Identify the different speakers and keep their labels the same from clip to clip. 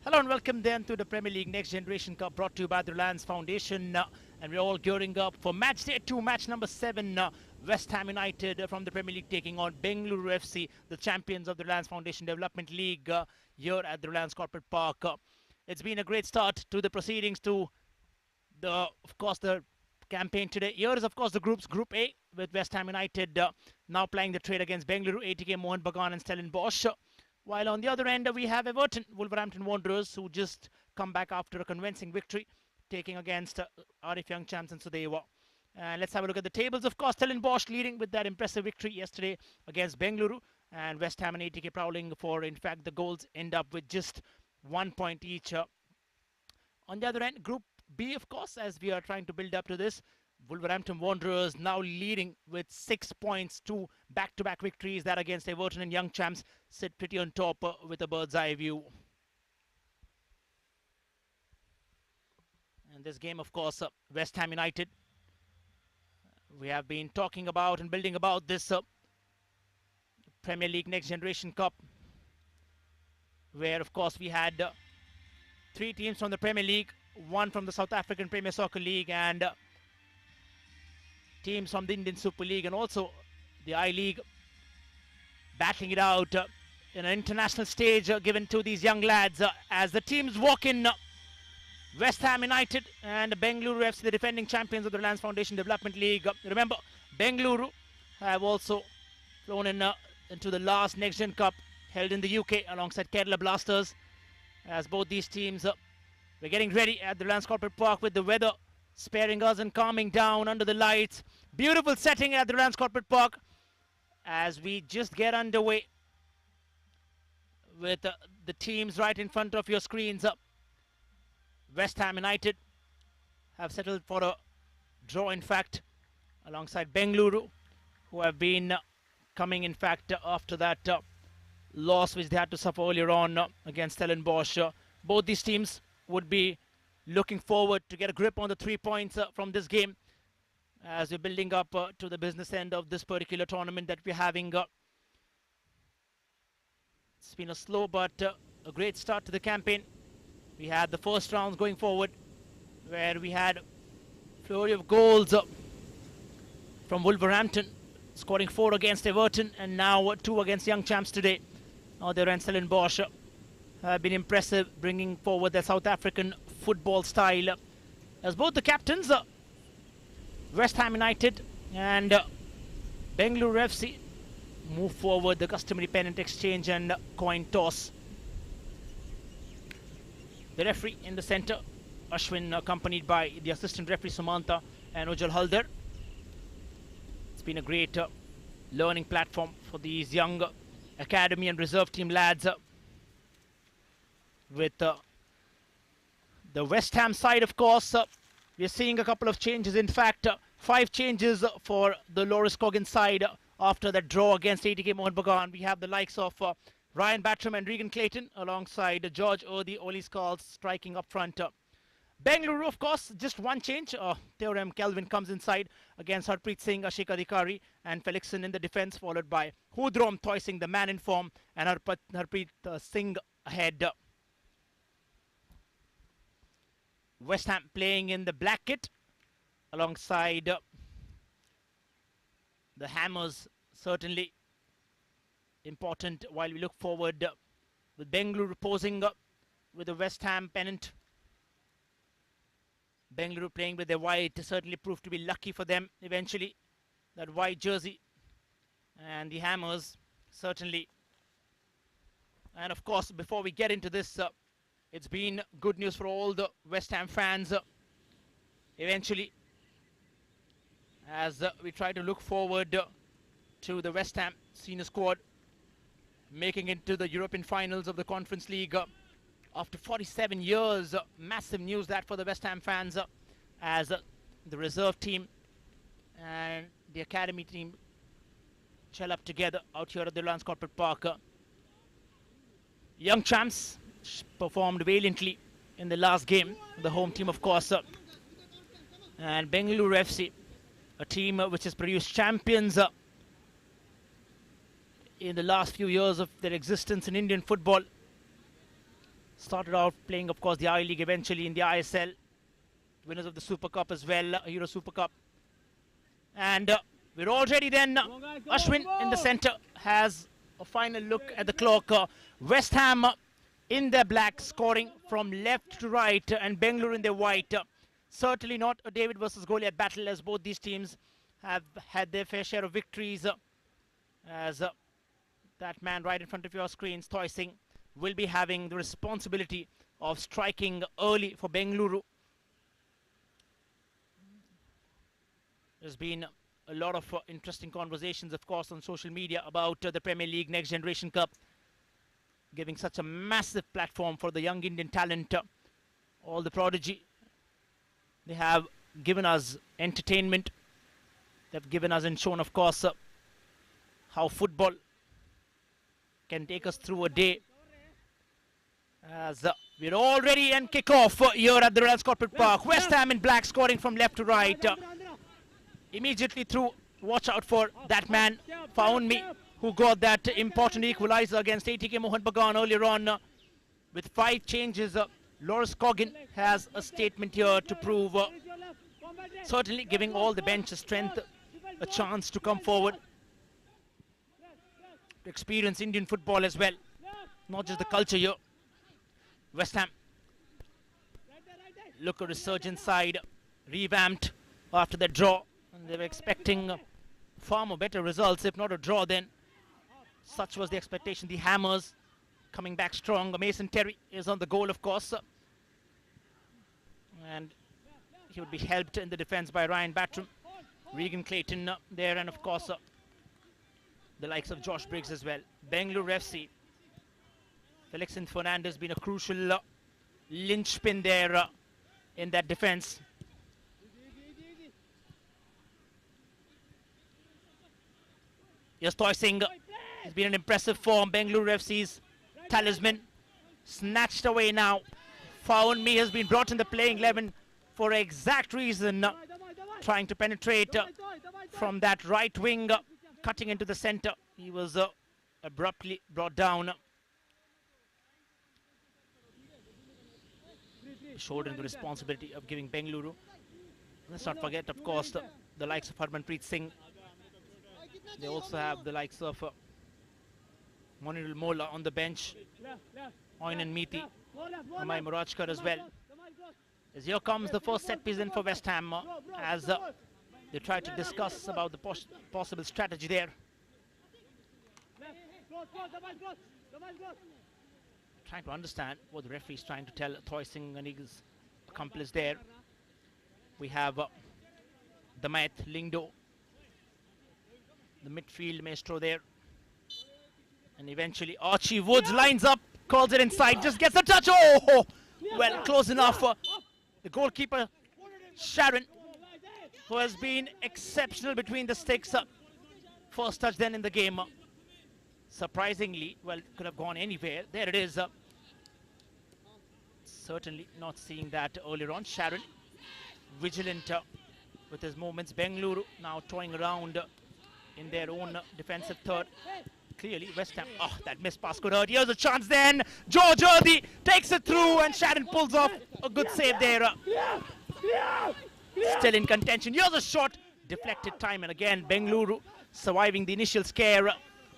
Speaker 1: Hello and welcome then to the Premier League Next Generation Cup brought to you by the Reliance Foundation. And we're all gearing up for match day 2, match number 7. West Ham United from the Premier League taking on Bengaluru FC, the champions of the Reliance Foundation Development League here at the Reliance Corporate Park. It's been a great start to the proceedings to the campaign today. Here is, of course, the Group A with West Ham United now playing the trade against Bengaluru, ATK Mohun Bagan and Stellenbosch. While on the other end, we have Everton, Wolverhampton Wanderers, who just come back after a convincing victory, taking against Arif Young Champs and Sudewa. And let's have a look at the tables. Of course, Stellenbosch leading with that impressive victory yesterday against Bengaluru. And West Ham and ATK prowling for, in fact, the goals end up with just 1 point each. On the other end, Group B, of course, as we are trying to build up to this, Wolverhampton Wanderers now leading with 6 points, 2 back-to-back victories. That against Everton and Young Champs sit pretty on top with a bird's eye view. And this game, of course, West Ham United. We have been talking about and building about this Premier League Next Generation Cup, where, of course, we had 3 teams from the Premier League, 1 from the South African Premier Soccer League, and teams from the Indian Super League and also the I-League battling it out in an international stage given to these young lads as the teams walk in. West Ham United and Bengaluru FC, the defending champions of the Reliance Foundation Development League. Remember, Bengaluru have also flown in into the last Next Gen Cup held in the UK alongside Kerala Blasters, as both these teams we're getting ready at the Reliance Corporate Park with the weather sparing us and calming down under the lights. Beautiful setting at the Reliance Corporate Park as we just get underway with the teams right in front of your screens. West Ham United have settled for a draw, in fact, alongside Bengaluru, who have been coming, in fact, after that loss which they had to suffer earlier on against Stellenbosch. Both these teams would be looking forward to get a grip on the 3 points from this game as we're building up to the business end of this particular tournament that we're having. It's been a slow but a great start to the campaign. We had the first rounds going forward where we had a flurry of goals from Wolverhampton, scoring 4 against Everton and now 2 against Young Champs today. Now they're in Stellenbosch. Have been impressive, bringing forward their South African football style as both the captains, West Ham United and Bengaluru FC, move forward the customary pennant exchange and coin toss. The referee in the center, Ashwin, accompanied by the assistant referee Sumanta and Ujjal Haldar. It's been a great learning platform for these young academy and reserve team lads. With the West Ham side, of course, we're seeing a couple of changes. In fact, 5 changes for the Loris Coggins side after that draw against ATK Mohun Bagan. We have the likes of Ryan Battram and Regan Clayton alongside George Erdi, Oli Skulls striking up front. Bengaluru, of course, just 1 change. Theorem Kelvin comes inside against Harpreet Singh, Ashik Adhikari and Felixson in the defense, followed by Hudrom Thoising, the man in form, and Harpreet Singh ahead. West Ham playing in the black kit alongside the Hammers, certainly important while we look forward with Bengaluru posing with the West Ham pennant. Bengaluru playing with their white certainly proved to be lucky for them eventually, that white jersey, and the Hammers certainly. And of course, before we get into this, it's been good news for all the West Ham fans eventually, as we try to look forward to the West Ham senior squad making it to the European finals of the Conference League after 47 years. Massive news that for the West Ham fans as the reserve team and the academy team gel up together out here at the Reliance Corporate Park. Young Champs performed valiantly in the last game, the home team, of course, and Bengaluru FC, a team which has produced champions in the last few years of their existence in Indian football, Started out playing, of course, the I-League, eventually in the ISL. Winners of the Super Cup as well, Euro Super Cup. And we're already then, Ashwin in the center has a final look at the clock. West Ham in their black, scoring from left to right, and Bengaluru in their white. Certainly not a David versus Goliath battle, as both these teams have had their fair share of victories. As that man right in front of your screens, Toy Singh, will be having the responsibility of striking early for Bengaluru. There's been a lot of interesting conversations, of course, on social media about the Premier League Next Generation Cup, giving such a massive platform for the young Indian talent, all the prodigy. They have given us entertainment. They've given us and shown, of course, how football can take us through a day. As we're all ready and kick off here at the Reliance Corporate Park. West Ham in black, scoring from left to right. Immediately through, watch out for that man, Found Me, who got that important equalizer against ATK Mohun Bagan earlier on. With 5 changes, Loris Coggin has a statement here to prove, certainly giving all the bench strength a chance to come forward, to experience Indian football as well, not just the culture here. West Ham look a resurgent side, revamped after the draw, and they were expecting far more better results. If not a draw, then such was the expectation. The Hammers coming back strong. Mason Terry is on the goal, of course, and he would be helped in the defense by Ryan Battram, Regan Clayton there, and of course the likes of Josh Briggs as well. Bengaluru FC, Felix and Fernandez been a crucial linchpin there in that defense. Yes, Toy Singh has been an impressive form. Bengaluru FC's talisman snatched away now. Found Me has been brought in the playing 11 for exact reason, trying to penetrate from that right wing, cutting into the center. He was abruptly brought down. Shouldering the responsibility of giving Bengaluru. Let's not forget, of course, the likes of Harmanpreet Singh. They also have the likes of Monirul Mola on the bench, Oinan Meeti, Amay Murajkar as well. As here comes the first set piece in for West Ham, as they try to discuss about the possible strategy there. Trying to understand what the referee is trying to tell Toy Singh and his accomplice there. We have Damayat Lingdo, the midfield maestro there. And eventually Archie Woods lines up, calls it inside, just gets a touch. Oh, well, close enough. The goalkeeper, Sharon, who has been exceptional between the sticks. First touch then in the game. Surprisingly, well, could have gone anywhere. There it is. Certainly not seeing that earlier on. Sharon, vigilant with his movements. Bengaluru now toying around in their own defensive third. Clearly, West Ham. Oh, that missed pass could hurt. Here's a chance then. George Erdi takes it through, and Sharon pulls off a good save there. Still in contention. Here's a shot. Deflected time, and again, Bengaluru surviving the initial scare.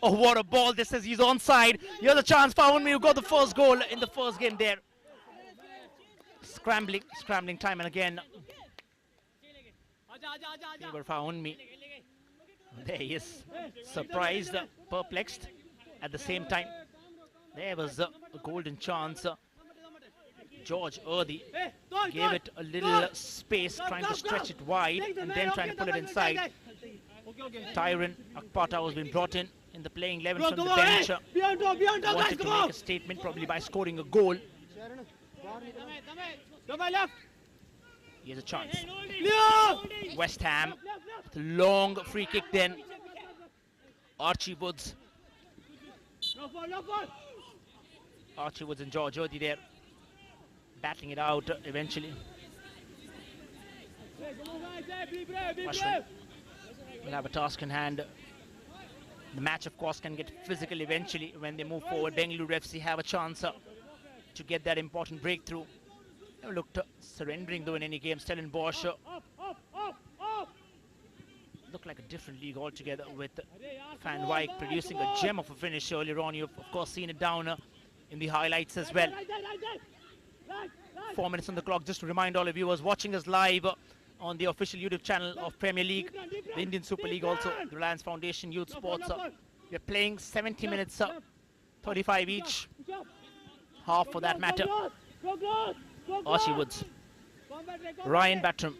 Speaker 1: Oh, what a ball. This is he's onside. Here's a chance. Found Me who got the first goal in the first game there. Scrambling time, and again, Found Me. There he is, surprised, perplexed at the same time. There was a golden chance. George Erdi gave it a little space, trying to stretch it wide and then trying to pull it inside. Tyron Akpata has been brought in the playing 11 from the bench. Wanted to make a statement, probably by scoring a goal. Here's a chance. West Ham with a long free kick then. Archie Woods. Archie Woods and George Erdi there, battling it out eventually. Ashwin will have a task in hand. The match, of course, can get physical eventually when they move forward. Bengaluru FC have a chance to get that important breakthrough. Never looked surrendering though in any game. Stellenbosch looked like a different league altogether, with Van Wyk producing a gem of a finish earlier on. You've of course seen it down in the highlights as well. 4 minutes on the clock. Just to remind all of you viewers watching us live on the official YouTube channel of Premier League, the Indian Super League, also the Reliance Foundation Youth Sports. We're playing 70 minutes, 35 each, half for that matter. Archie Woods, Ryan Battram,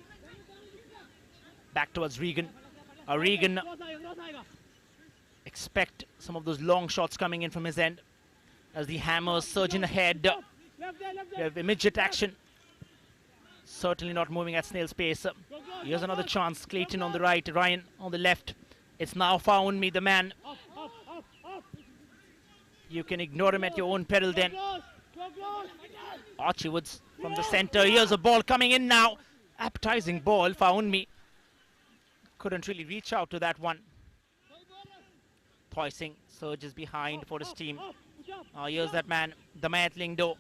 Speaker 1: back towards Regan. Regan, expect some of those long shots coming in from his end as the Hammers surging ahead. We have immediate action. Certainly not moving at snail's pace. Here's another chance. Clayton on the right, Ryan on the left. It's now found me, the man. You can ignore him at your own peril then. Archie Woods from the center. Here's a ball coming in now. Appetizing ball, found me. Couldn't really reach out to that one. Thoising surges behind for his team. Here's that man, Damayat Lingdo.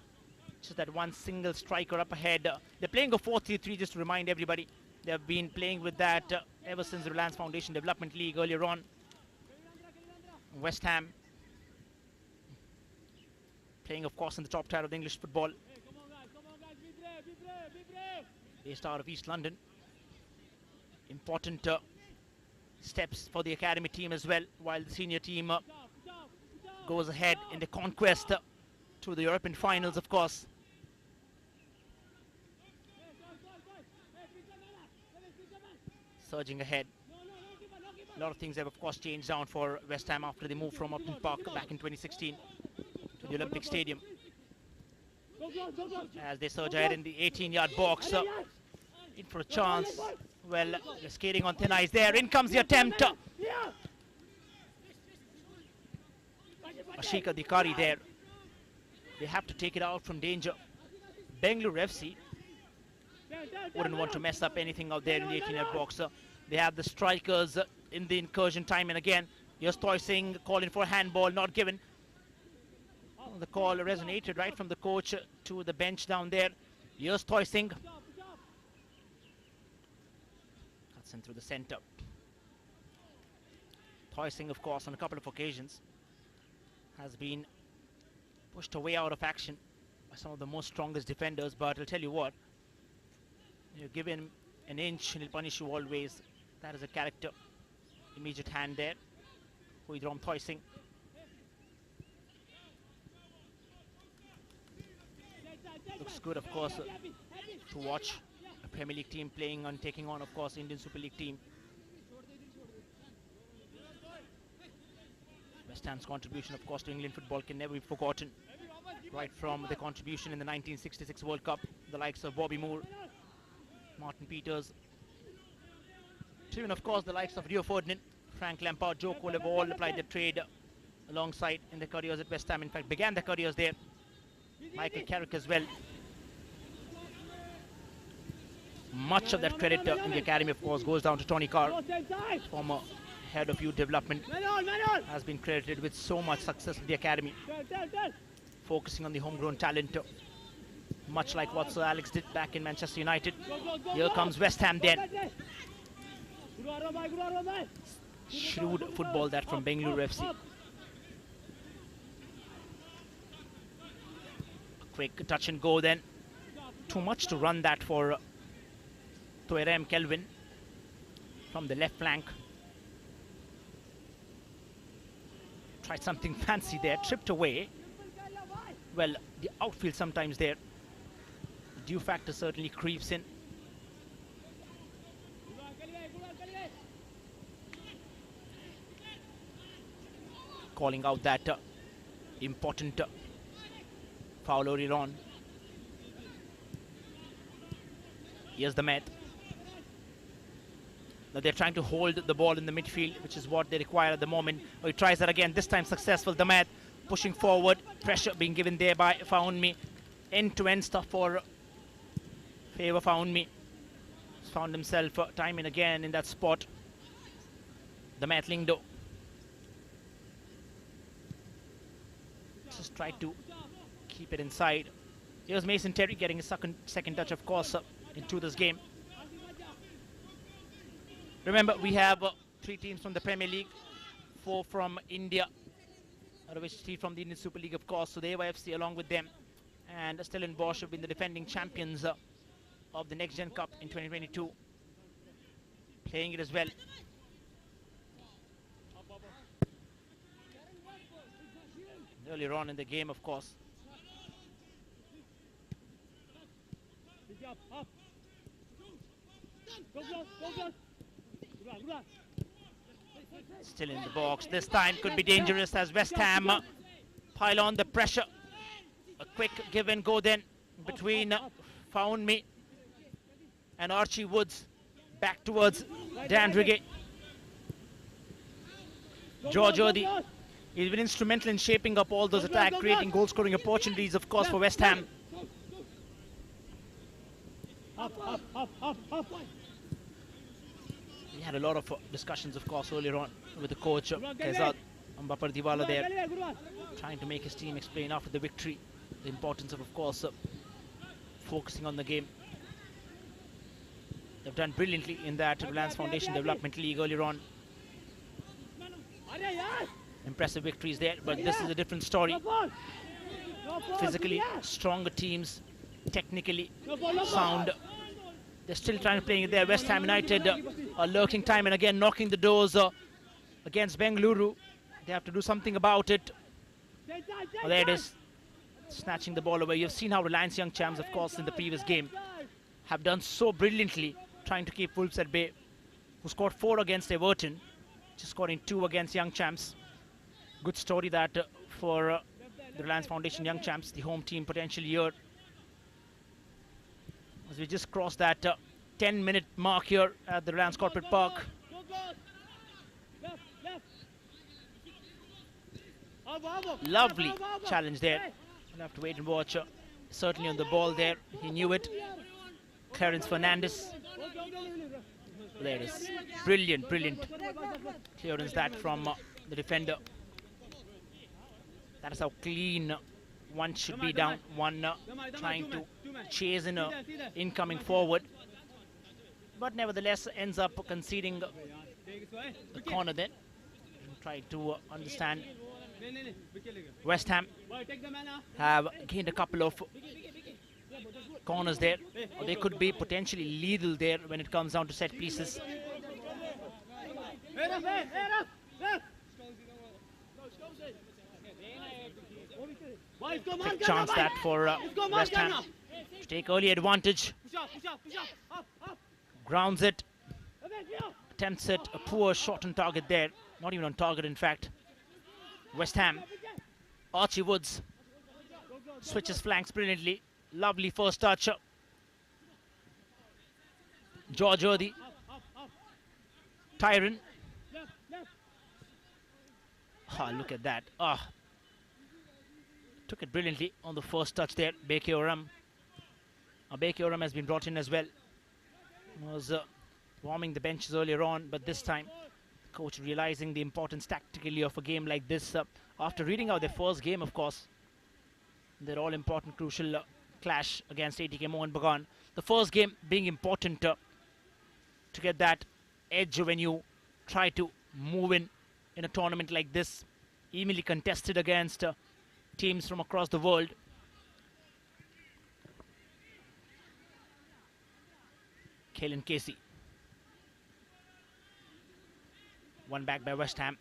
Speaker 1: Just that one single striker up ahead. They're playing a 4-3-3, just to remind everybody. They've been playing with that ever since the Reliance Foundation Development League earlier on. West Ham playing, of course, in the top tier of the English football. Based out of East London. Important steps for the academy team as well, while the senior team goes ahead in the conquest to the European finals, of course. Surging ahead. A lot of things have, of course, changed down for West Ham after they moved from Upton Park back in 2016 to the Olympic Stadium. As they surge ahead in the 18-yard box, in for a chance. Well, they're skating on thin ice there. In comes the attempt. Ashika Dikari there. They have to take it out from danger. Bengaluru FC wouldn't want to mess up anything out there in the 18-yard box. They have the strikers in the incursion time and again. Here's Thoising calling for a handball, not given. The call resonated right from the coach to the bench down there. Here's Thoising. Cuts in through the center. Thoising, of course, on a couple of occasions has been pushed away out of action by some of the most strongest defenders, but I'll tell you what, you give him an inch and he'll punish you always. That is a character. Immediate hand there. Huidrom Thoising. Looks good, of course, to watch a Premier League team playing and taking on, of course, Indian Super League team. West Ham's contribution, of course, to England football can never be forgotten. Right from the contribution in the 1966 World Cup, the likes of Bobby Moore, Martin Peters, to even, of course, the likes of Rio Ferdinand, Frank Lampard, Joe Cole have all applied their trade alongside in their careers at West Ham. In fact, began their careers there. Michael Carrick as well. Much of that credit in the academy, of course, goes down to Tony Carr, former head of youth development, has been credited with so much success in the academy, focusing on the homegrown talent, much like what Sir Alex did back in Manchester United. Here comes West Ham then. Shrewd football that from Bengaluru FC. A quick touch and go then. Too much to run that for Toerem Kelvin from the left flank. Tried something fancy there, tripped away. Well, the outfield sometimes there. The due factor certainly creeps in. Calling out that important foul earlier on. Here's the Met. Now they're trying to hold the ball in the midfield, which is what they require at the moment. Oh, he tries that again, this time successful. The Met pushing forward, pressure being given there by Found Me. End-to-end stuff for favor Found Me. He's found himself time and again in that spot. The Met Lingdo. Just tried to keep it inside. Here's Mason Terry getting a second touch, of course, into this game. Remember, we have 3 teams from the Premier League, 4 from India, out of which 3 from the Indian Super League, of course. So the AYFC along with them. And Stellenbosch have been the defending champions of the Next Gen Cup in 2022. Playing it as well. Earlier on in the game, of course. Still in the box. This time could be dangerous as West Ham pile on the pressure. A quick give and go then between Found Me and Archie Woods. Back towards Dan Rigge. George Odi. He's been instrumental in shaping up all those attacks, creating goal-scoring opportunities, of course, for West Ham. We had a lot of discussions, of course, earlier on with the coach, Kaizad Ambapar there, trying to make his team explain after the victory the importance of course, focusing on the game. They've done brilliantly in that Reliance Foundation Development League earlier on. Impressive victories there, but this is a different story. Physically stronger teams, technically sound. They're still trying to play it there. West Ham United are lurking time and again, knocking the doors against Bengaluru. They have to do something about it. Oh, there it is, snatching the ball away. You've seen how Reliance Young Champs, of course, in the previous game have done so brilliantly trying to keep Wolves at bay, who scored 4 against Everton, just scoring 2 against Young Champs. Good story that for the Reliance Foundation Young Champs, the home team potentially here. As we just crossed that 10-minute mark here at the Reliance Corporate Park. Lovely challenge there. We'll have to wait and watch. Certainly on the ball there. He knew it. Clarence Fernandez. There it is. Brilliant, brilliant clearance that from the defender. That is how clean one should be down. One trying to chase in a incoming forward. But nevertheless ends up conceding the corner then. Try to understand. West Ham have gained a couple of corners there. Or they could be potentially lethal there when it comes down to set pieces. Quick chance that for West Ham to take early advantage. Grounds it. Attempts it. A poor shot on target there. Not even on target, in fact. West Ham. Archie Woods switches flanks brilliantly. Lovely first touch. George Odi. Tyron. Ah, look at that. Ah. Took it brilliantly on the first touch there. Beke Oram. Beke Oram has been brought in as well. Was warming the benches earlier on, but this time coach realizing the importance tactically of a game like this. After reading out their first game, of course, their all-important crucial clash against ATK Mohun Bagan. The first game being important to get that edge when you try to move in a tournament like this, evenly contested against teams from across the world. Kalen Casey. One back by West Ham.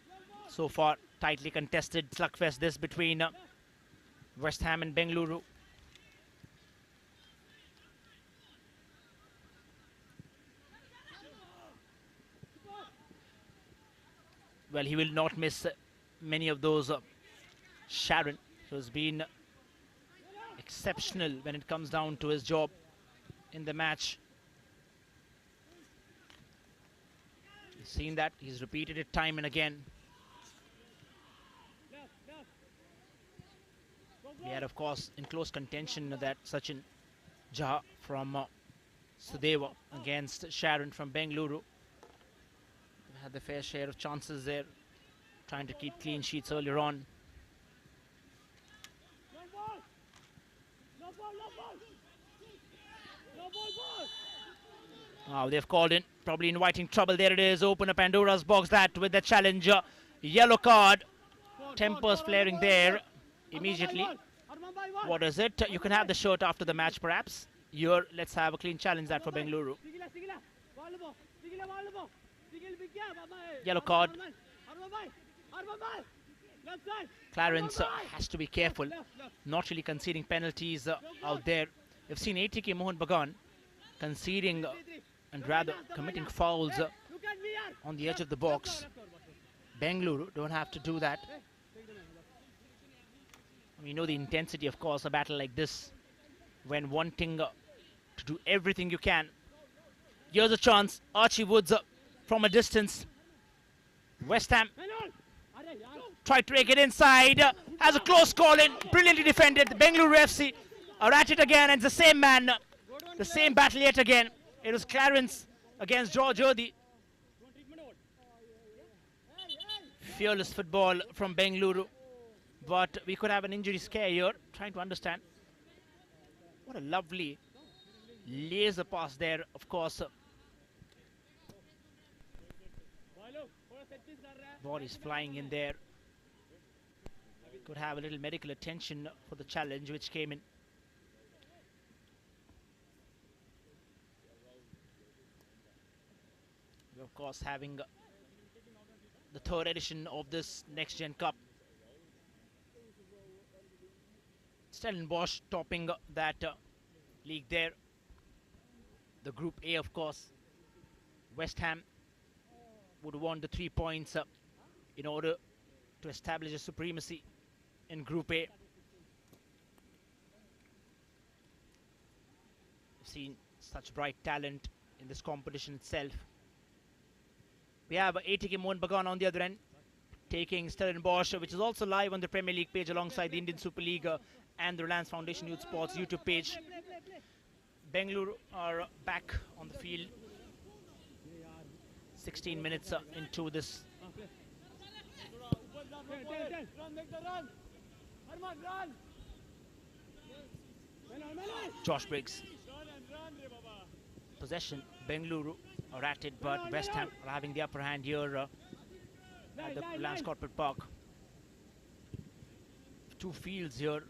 Speaker 1: So far, tightly contested slugfest this between West Ham and Bengaluru. Well, he will not miss many of those. Sharon, who's been exceptional when it comes down to his job in the match. He's seen that. He's repeated it time and again. We had, of course, in close contention that Sachin Jha from Sudeva against Sharon from Bengaluru. Had the fair share of chances there, trying to keep clean sheets earlier on. Oh, they've called in, probably inviting trouble. There it is, open up Pandora's box, that with the challenger. Yellow card, tempers flaring there immediately. What is it? You can have the shirt after the match perhaps. Here, let's have a clean challenge that for Bengaluru. Yellow card. Clarence has to be careful, not really conceding penalties out there. We've seen ATK Mohan Bagan conceding and rather committing fouls on the edge of the box. Bengaluru don't have to do that. We know the intensity, of course, a battle like this, when wanting to do everything you can. Here's a chance. Archie Woods from a distance. West Ham tried to take it inside. Has a close call in. Brilliantly defended. The Bengaluru FC are at it again, and it's the same man. The same battle yet again. It was Clarence against George Erdi. Fearless football from Bengaluru. But we could have an injury scare here. Trying to understand. What a lovely laser pass there, of course. Bodies flying in there. Could have a little medical attention for the challenge which came in. We're of course having the third edition of this Next Gen Cup. Stellenbosch topping that league there. The Group A, of course. West Ham would want the 3 points in order to establish a supremacy in Group A. We've seen such bright talent in this competition itself. We have ATK Mohan Bagan on the other end, taking Stellenbosch, which is also live on the Premier League page alongside the Indian Super League and the Reliance Foundation Youth Sports YouTube page. Bengaluru are back on the field 16 minutes into this. Josh Briggs. Possession, Bengaluru are at it, but West Ham are having the upper hand here at the Reliance Corporate Park. Two fields here,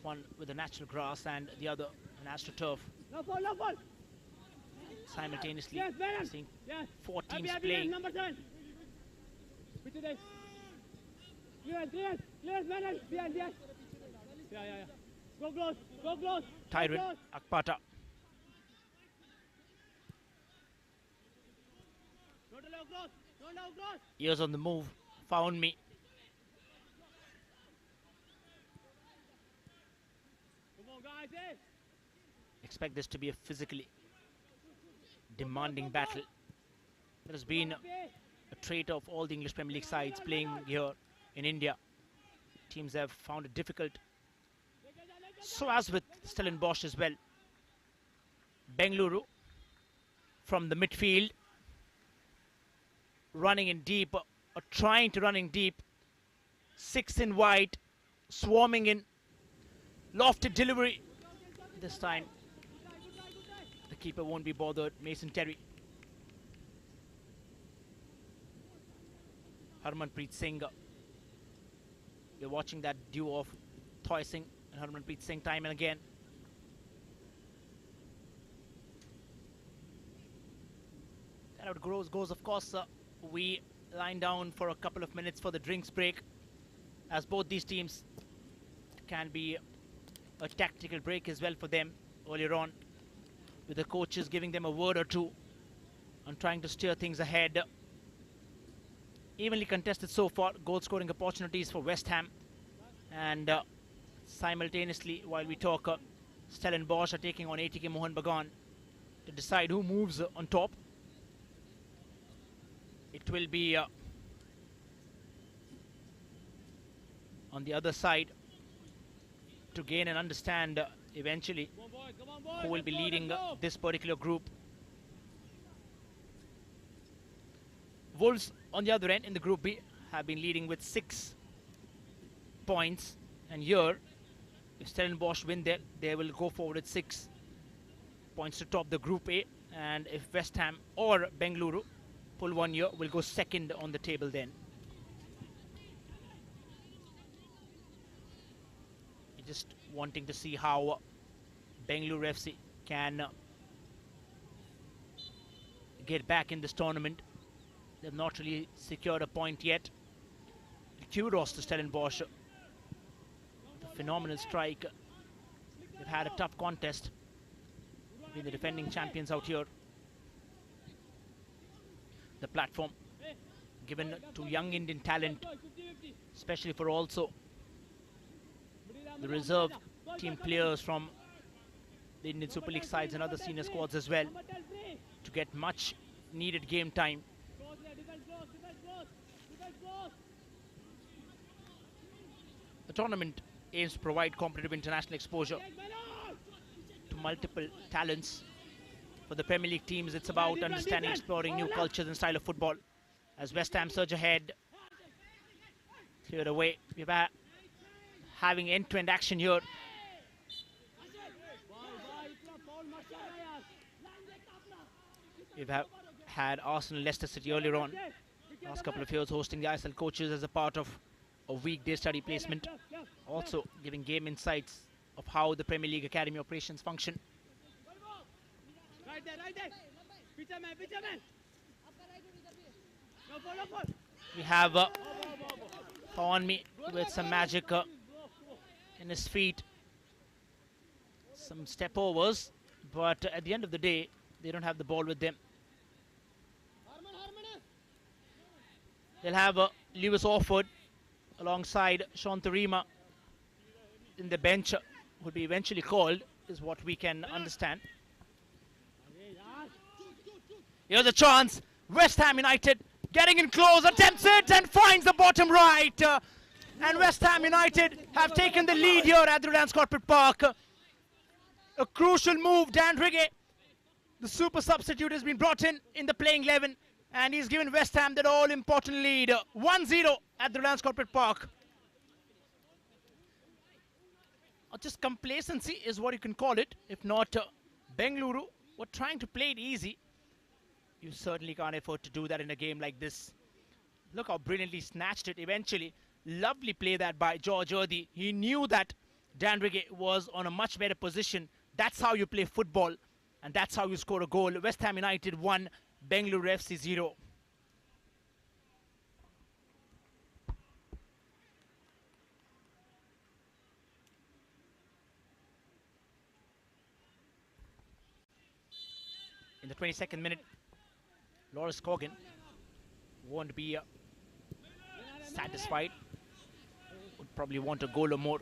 Speaker 1: one with the natural grass and the other an AstroTurf. Simultaneously seeing 4 teams playing. Tyrone Akpata. Ears on the move, found me. Expect this to be a physically demanding battle. That has been a trait of all the English Premier League sides playing here in India. Teams have found it difficult. So as with Stellenbosch as well. Bengaluru from the midfield, running in deep, or trying to run in deep. 6 in wide, swarming in. Lofted delivery. This time, the keeper won't be bothered. Mason Terry. Harmanpreet Singh. You're watching that duo of Thoy Singh and Harmanpreet Singh time and again. And how it goes, of course, we line down for a couple of minutes for the drinks break, as both these teams can be a tactical break as well for them earlier on, with the coaches giving them a word or two on trying to steer things ahead. Evenly contested so far, goal scoring opportunities for West Ham, and simultaneously while we talk, Stellenbosch are taking on ATK Mohan Bagan to decide who moves on top. It will be on the other side to gain and understand eventually who will be leading this particular group. Wolves on the other end in the Group B have been leading with 6 points, and here If Stellenbosch win there, they will go forward with 6 points to top the Group A. And if West Ham or Bengaluru pull one year, will go second on the table then. Just wanting to see how Bengaluru FC can get back in this tournament. They've not really secured a point yet. Kudos to Stellenbosch. The phenomenal strike. They've had a tough contest. Being the defending champions out here. The platform given to young Indian talent, especially for also the reserve team players from the Indian Super League sides and other senior squads as well, to get much needed game time. The tournament aims to provide competitive international exposure to multiple talents. For the Premier League teams, it's about understanding, exploring new cultures and style of football. As West Ham surge ahead, cleared away. We're having end-to-end action here. We've had Arsenal, Leicester City earlier on. Last couple of years hosting the ISL coaches as a part of a weekday study placement. Also giving game insights of how the Premier League Academy operations function. We have Pawanmi with some magic in his feet. Some step overs, but at the end of the day, they don't have the ball with them. They'll have Lewis Orford alongside Sean Tharima in the bench, would be eventually called, is what we can understand. Here's a chance. West Ham United getting in close, attempts it and finds the bottom right. And West Ham United have taken the lead here at the Reliance Corporate Park. A crucial move. Dan Rigge, the super substitute, has been brought in the playing 11, and he's given West Ham that all-important lead. 1-0 at the Reliance Corporate Park. Just complacency is what you can call it. If not, Bengaluru were trying to play it easy. You certainly can't afford to do that in a game like this. Look how brilliantly snatched it eventually. Lovely play that by George Erdi. He knew that Dan Rigge was on a much better position. That's how you play football, and that's how you score a goal. West Ham United 1, Bengaluru FC 0. In the 22nd minute, Loris Corgan won't be satisfied. Would probably want a goal or more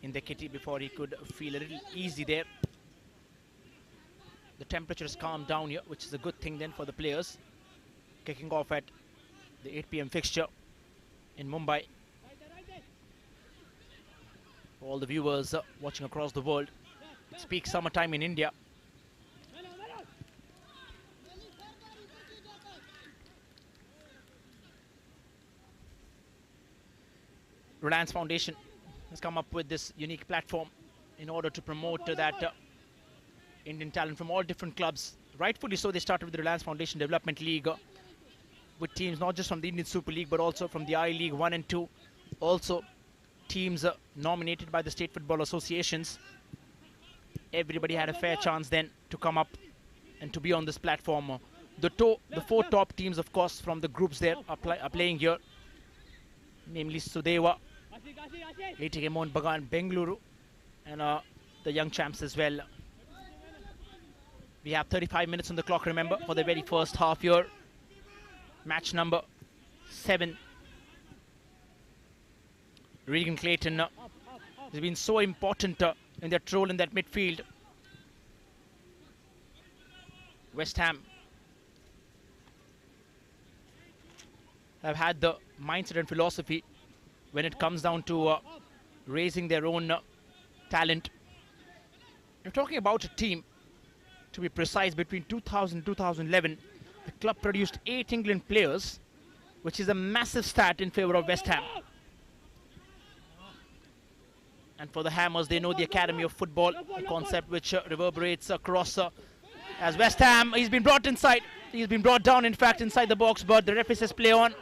Speaker 1: in the kitty before he could feel a little easy there. The temperature has calmed down here, which is a good thing then for the players. Kicking off at the 8 p.m. fixture in Mumbai. For all the viewers watching across the world, it's peak summertime in India. Reliance Foundation has come up with this unique platform in order to promote that Indian talent from all different clubs. Rightfully so, they started with the Reliance Foundation Development League with teams not just from the Indian Super League but also from the I-League 1 and 2. Also teams nominated by the state football associations. Everybody had a fair chance then to come up and to be on this platform. The 4 top teams, of course, from the groups there are playing here. Namely Sudewa, ATK Mohun Bagan, Bengaluru, and the young champs as well. We have 35 minutes on the clock, remember, for the very first half here. Match number 7. Regan Clayton has been so important in their role in that midfield. West Ham have had the mindset and philosophy when it comes down to raising their own talent. You're talking about a team, to be precise, between 2000 and 2011, the club produced 8 England players, which is a massive stat in favor of West Ham. And for the Hammers, they know the Academy of Football, a concept which reverberates across. As West Ham, he's been brought inside. He's been brought down, in fact, inside the box, but the referee says play on.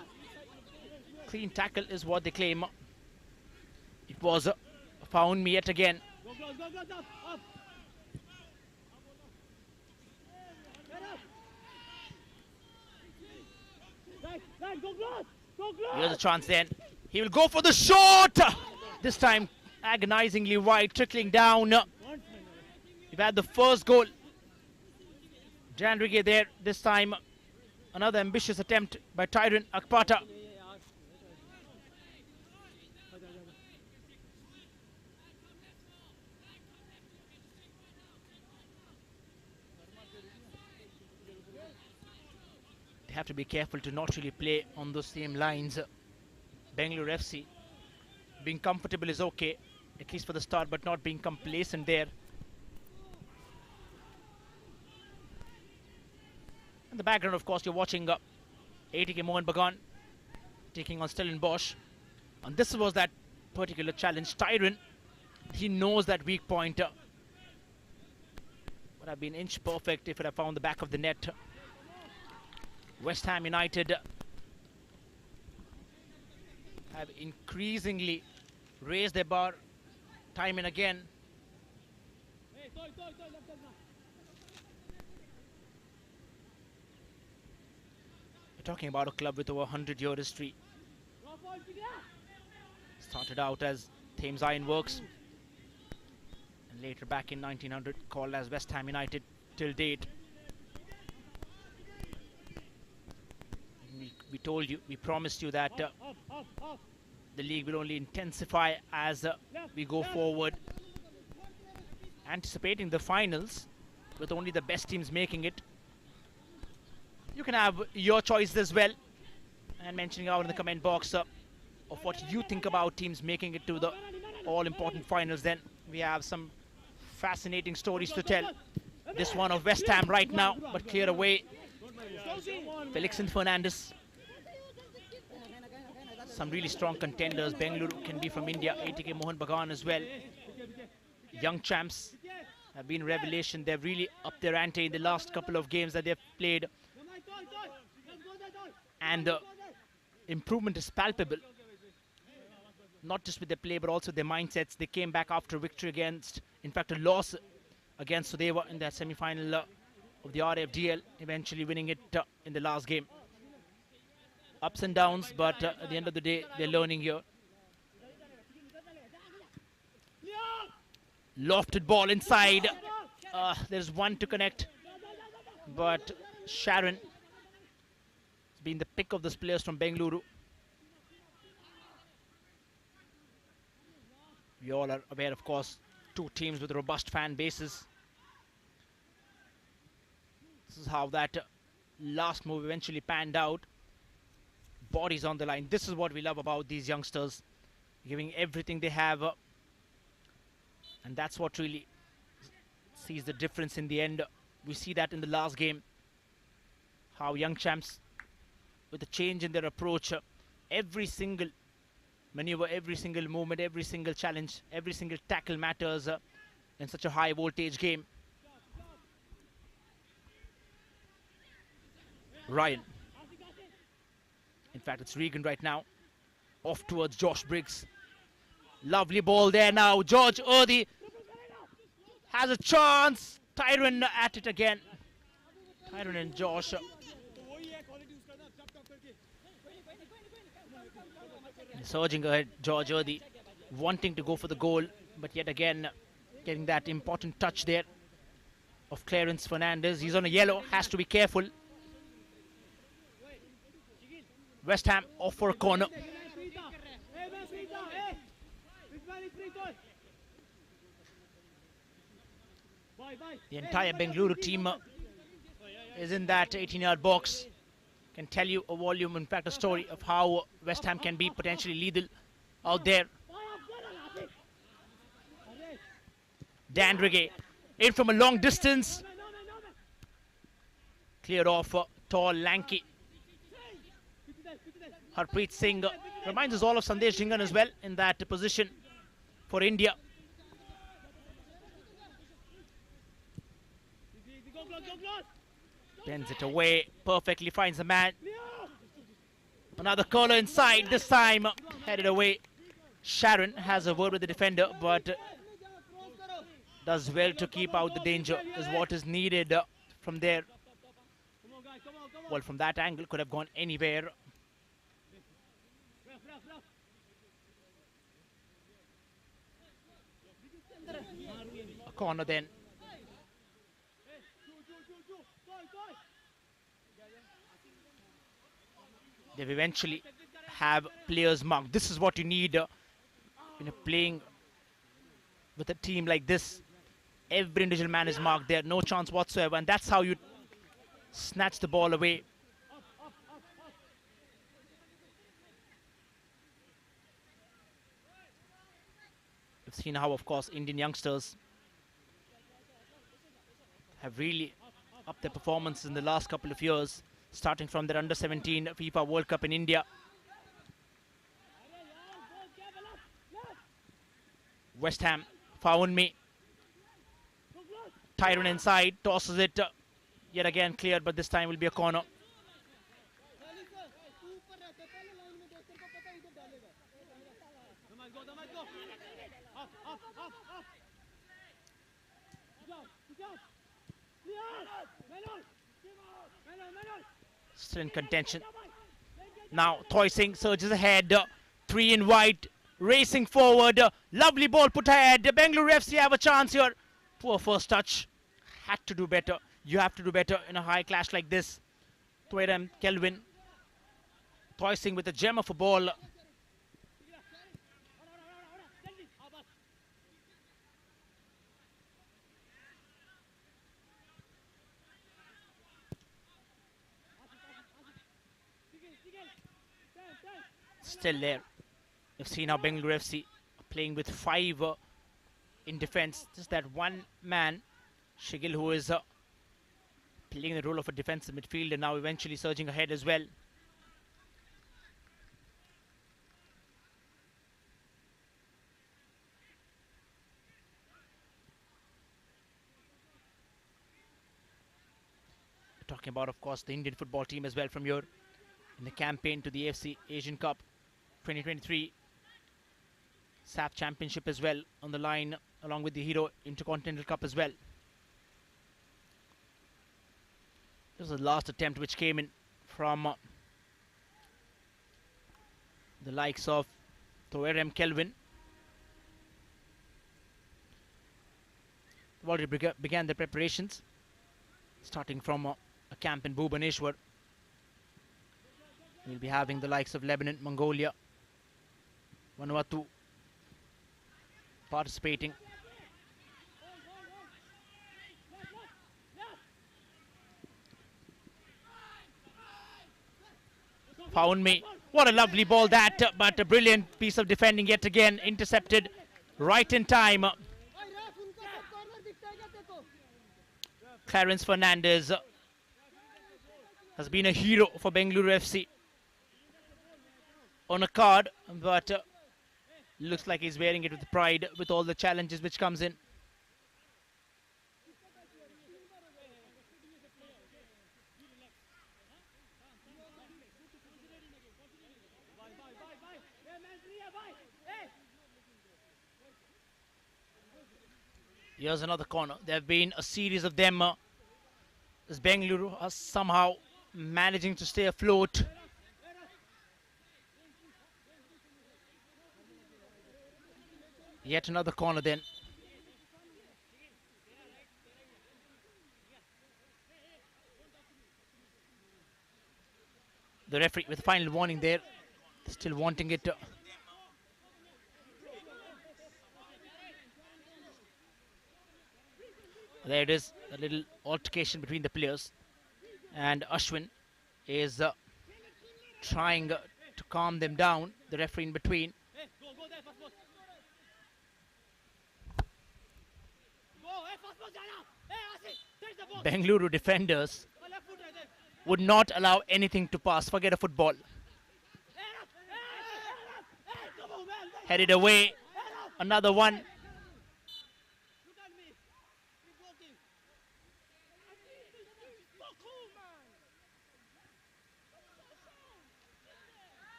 Speaker 1: Clean tackle is what they claim. It was found me yet again. Here's a chance then. He will go for the shot. This time agonizingly wide, trickling down. We've had the first goal. Jandrige there. This time another ambitious attempt by Tyrone Akpata. They have to be careful to not really play on those same lines. Bengaluru FC being comfortable is okay, at least for the start, but not being complacent there. In the background, of course, you're watching ATK Mohan Bagan taking on Stellenbosch. And this was that particular challenge. Tyrone, he knows that weak point. Would have been inch perfect if it had found the back of the net. West Ham United have increasingly raised their bar time and again. We're talking about a club with over 100-year history. Started out as Thames Iron Works and later back in 1900 called as West Ham United till date. We told you, we promised you that the league will only intensify as we go forward. Anticipating the finals with only the best teams making it. You can have your choice as well and mentioning out in the comment box of what you think about teams making it to the all-important finals. Then we have some fascinating stories to tell. This one of West Ham right now, but clear away. Felix and Fernandez. Some really strong contenders. Bengaluru can be from India. ATK Mohan Bagan as well. Young champs have been revelation. They've really upped their ante in the last couple of games that they've played. And improvement is palpable. Not just with their play, but also their mindsets. They came back after a victory against, in fact, a loss against Sudeva in that semi-final of the RFDL, eventually winning it in the last game. Ups and downs, but at the end of the day, they're learning here. Lofted ball inside. There's one to connect, but Sharon has been the pick of those players from Bengaluru. We all are aware, of course, two teams with robust fan bases. This is how that last move eventually panned out. Bodies on the line. This is what we love about these youngsters, giving everything they have. And that's what really sees the difference in the end. We see that in the last game. How young champs, with a change in their approach, every single maneuver, every single movement, every single challenge, every single tackle matters in such a high voltage game. Ryan. In fact, it's Regan right now. Off towards Josh Briggs. Lovely ball there now. George Erdi has a chance. Tyrone at it again. Tyrone and Josh. Surging ahead, George Erdi wanting to go for the goal, but yet again getting that important touch there of Clarence Fernandez. He's on a yellow, has to be careful. West Ham off for a corner. The entire Bengaluru team is in that 18-yard box. Can tell you a volume, in fact, a story of how West Ham can be potentially lethal out there. Jandrige in from a long distance. Cleared off, tall, lanky. Harpreet Singh reminds us all of Sandesh Jhingan as well in that position. for India. Bends it away, perfectly finds the man. Another corner inside, this time headed away. Sharon has a word with the defender, but does well to keep out the danger, is what is needed from there. Well, from that angle, could have gone anywhere. A corner then. They eventually have players marked. This is what you need playing with a team like this. Every individual man is marked there, no chance whatsoever, and that's how you snatch the ball away. We've seen how, of course, Indian youngsters have really upped their performance in the last couple of years, starting from their under-17 FIFA World Cup in India. West Ham found me. Tyrone inside, tosses it, yet again cleared, but this time will be a corner. Still in contention. Now Thoising surges ahead, 3 in white, racing forward, lovely ball put ahead. Bengaluru FC have a chance here. Poor first touch, had to do better. You have to do better in a high clash like this. Tuerem Kelvin, Thoising with a gem of a ball. Still there. You've seen how Bengaluru FC are playing with 5 in defense. Just that one man, Shigil, who is playing the role of a defensive midfielder, now eventually surging ahead as well. Talking about, of course, the Indian football team as well from here in the campaign to the AFC Asian Cup 2023. SAF Championship as well on the line, along with the Hero Intercontinental Cup as well. This was the last attempt which came in from the likes of Tuerem Kelvin. They've already began their preparations, starting from a camp in Bhubaneswar. We'll be having the likes of Lebanon, Mongolia, Vanuatu participating. Found me. What a lovely ball that, but a brilliant piece of defending yet again, intercepted right in time. Clarence Fernandez has been a hero for Bengaluru FC on a card, but looks like he's wearing it with pride with all the challenges which comes in. Here's another corner. There have been a series of them as Bengaluru are somehow managing to stay afloat. Yet another corner then. The referee with a final warning there, still wanting it. There it is, a little altercation between the players, and Ashwin is trying to calm them down, the referee in between. Bengaluru defenders would not allow anything to pass, forget a football. Headed away, another one.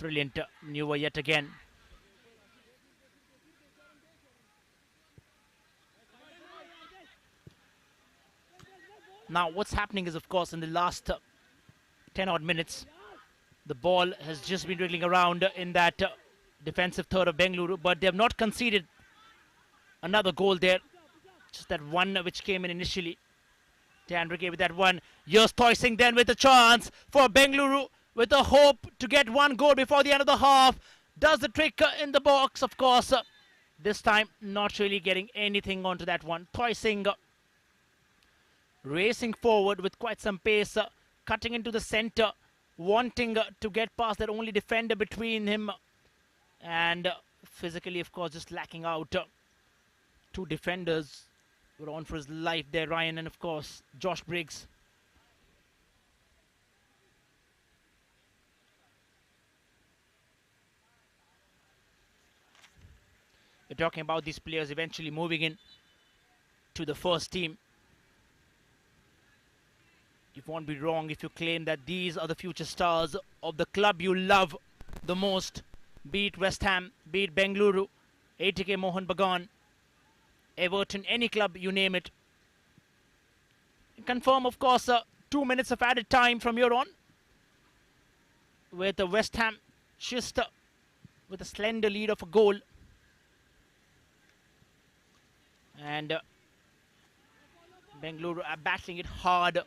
Speaker 1: Brilliant maneuver yet again. Now what's happening is, of course, in the last 10 odd minutes, the ball has just been wriggling around in that defensive third of Bengaluru, but they have not conceded another goal there. Just that one which came in initially. Dandrike with that one. Here's Toysing then with a chance for Bengaluru, with a hope to get one goal before the end of the half. Does the trick in the box, of course. This time not really getting anything onto that one. Toysing racing forward with quite some pace, cutting into the center, wanting to get past that only defender between him, and physically, of course, just lacking out. Two defenders were on for his life there, Ryan, and of course Josh Briggs. We're talking about these players eventually moving in to the first team. You won't be wrong if you claim that these are the future stars of the club you love the most, be it West Ham, be it Bengaluru, ATK Mohan Bagan, Everton, any club, you name it. Confirm, of course, 2 minutes of added time from here on, with the West Ham just with a slender lead of a goal. And Bengaluru are battling it hard.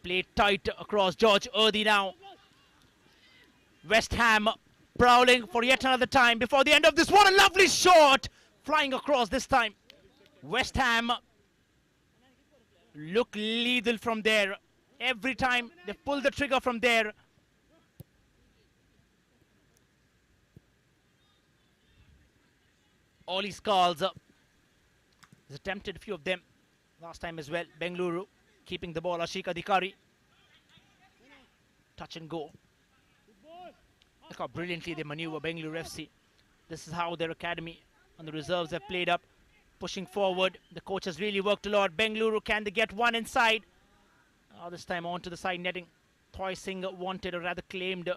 Speaker 1: Played tight across George Erdi now. West Ham prowling for yet another time before the end of this. What a lovely shot! Flying across this time. West Ham look lethal from there. Every time they pull the trigger from there. Ollie Skulls has attempted a few of them last time as well. Bengaluru keeping the ball. Ashik Adhikari. Touch and go. Look how brilliantly they maneuver Bengaluru FC. This is how their academy and the reserves have played up. Pushing forward. The coach has really worked a lot. Bengaluru, can they get one inside? Oh, this time on to the side netting. Toy Singh wanted, or rather claimed,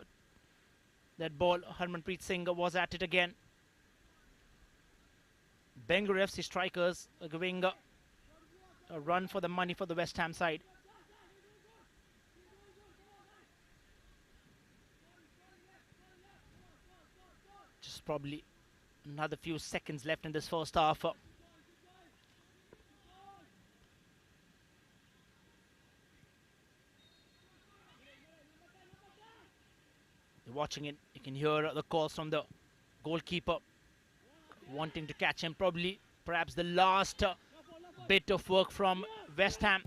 Speaker 1: that ball. Harmanpreet Singh was at it again. Bengaluru FC strikers are giving a run for the money for the West Ham side. Just probably another few seconds left in this first half. You're watching it, you can hear the calls from the goalkeeper wanting to catch him. Perhaps the last bit of work from West Ham.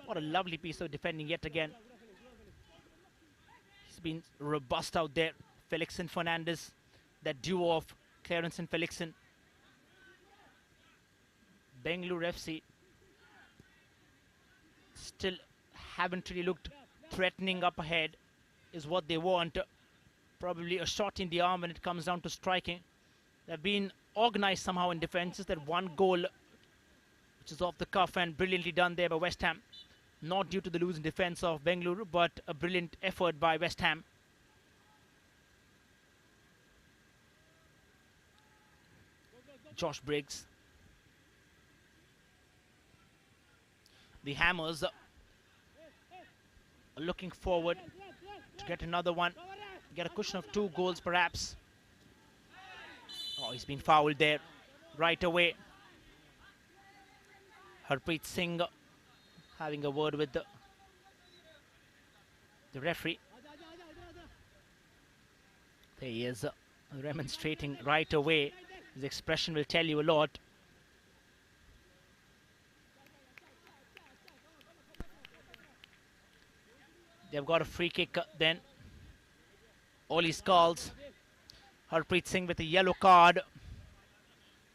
Speaker 1: What a lovely piece of defending yet again. He's been robust out there. Felix and Fernandez, that duo of Clarence and Felixson. Bengaluru FC still haven't really looked threatening up ahead, is what they want. Probably a shot in the arm when it comes down to striking. They've been organized somehow in defenses. That one goal, which is off the cuff and brilliantly done there by West Ham. Not due to the losing defense of Bengaluru, but a brilliant effort by West Ham. Josh Briggs. The Hammers are looking forward to get another one. Get a cushion of 2 goals perhaps. Oh, he's been fouled there right away. Harpreet Singh having a word with the referee. There he is, remonstrating right away. His expression will tell you a lot. They've got a free kick then. Ollie Skulls. Harpreet Singh with a yellow card.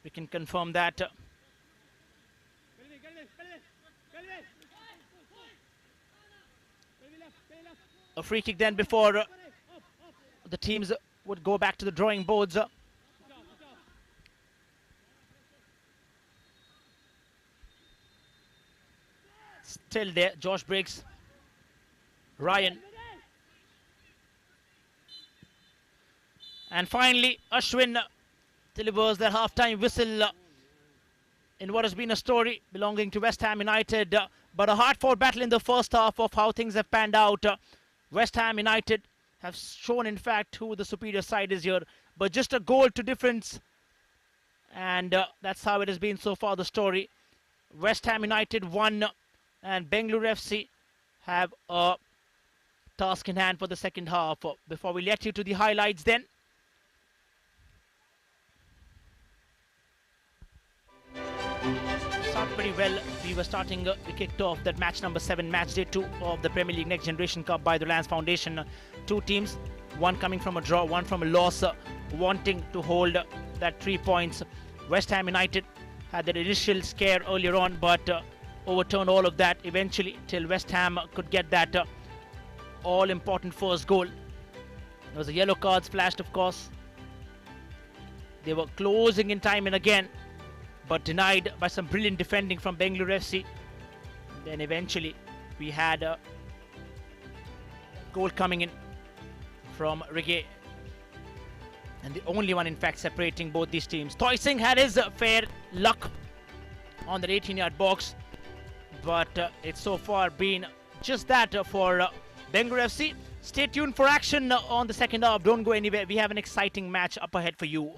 Speaker 1: We can confirm that. A free kick then before the teams would go back to the drawing boards. Still there. Josh Briggs. Ryan. And finally, Ashwin delivers their half-time whistle in what has been a story belonging to West Ham United. But a hard-fought battle in the first half of how things have panned out. West Ham United have shown, in fact, who the superior side is here. But just a goal to difference. And that's how it has been so far, the story. West Ham United won, and Bengaluru FC have a task in hand for the second half. Before we let you to the highlights then. Started pretty well. We kicked off that match number 7, match day 2 of the Premier League Next Generation Cup by the Reliance Foundation. Two teams, one coming from a draw, one from a loss, wanting to hold that 3 points. West Ham United had that initial scare earlier on, but overturned all of that eventually till West Ham could get that all-important first goal. There was a yellow card splashed, of course. They were closing in time and again, but denied by some brilliant defending from Bengaluru FC. Then eventually we had a goal coming in from Rigay, and the only one in fact separating both these teams. Toy Singh had his fair luck on the 18-yard box, but it's so far been just that for Bengaluru FC. Stay tuned for action on the second half. Don't go anywhere. We have an exciting match up ahead for you.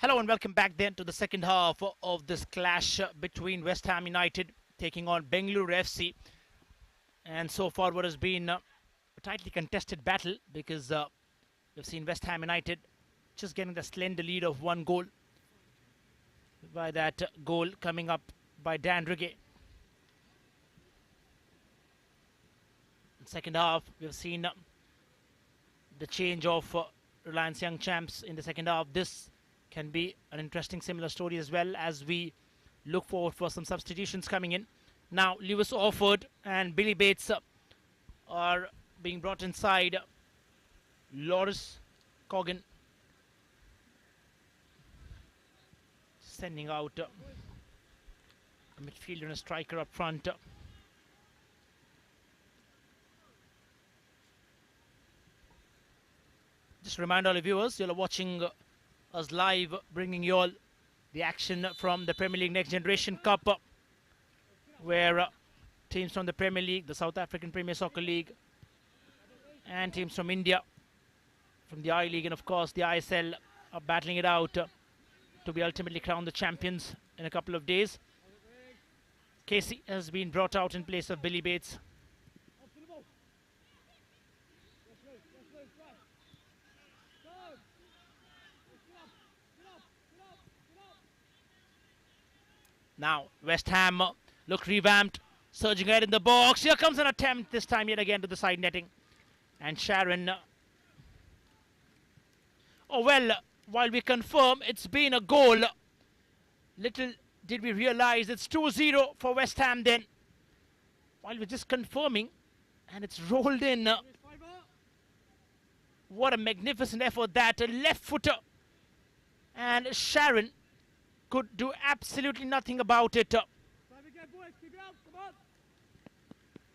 Speaker 1: Hello and welcome back then to the second half of this clash between West Ham United taking on Bengaluru FC. And so far what has been a tightly contested battle because we've seen West Ham United just getting the slender lead of 1 goal by that goal coming up by Dan Rigge. In second half we've seen the change of Reliance Young Champs in the second half. This can be an interesting similar story as well as we look forward for some substitutions coming in. Now Lewis Orford and Billy Bates are being brought inside. Loris Cogan sending out a midfielder and a striker up front. Just remind all the viewers, you're watching us live, bringing you all the action from the Premier League Next Generation Cup, where teams from the Premier League, the South African Premier Soccer League, and teams from India, from the I-League and of course the ISL are battling it out to be ultimately crowned the champions in a couple of days. Casey has been brought out in place of Billy Bates. Now West Ham look revamped, surging ahead in the box. Here comes an attempt, this time yet again to the side netting. And Sharon. Oh well, while we confirm it's been a goal, little did we realize it's 2-0 for West Ham then. While we're just confirming, and it's rolled in. What a magnificent effort that, a left footer. And Sharon could do absolutely nothing about it.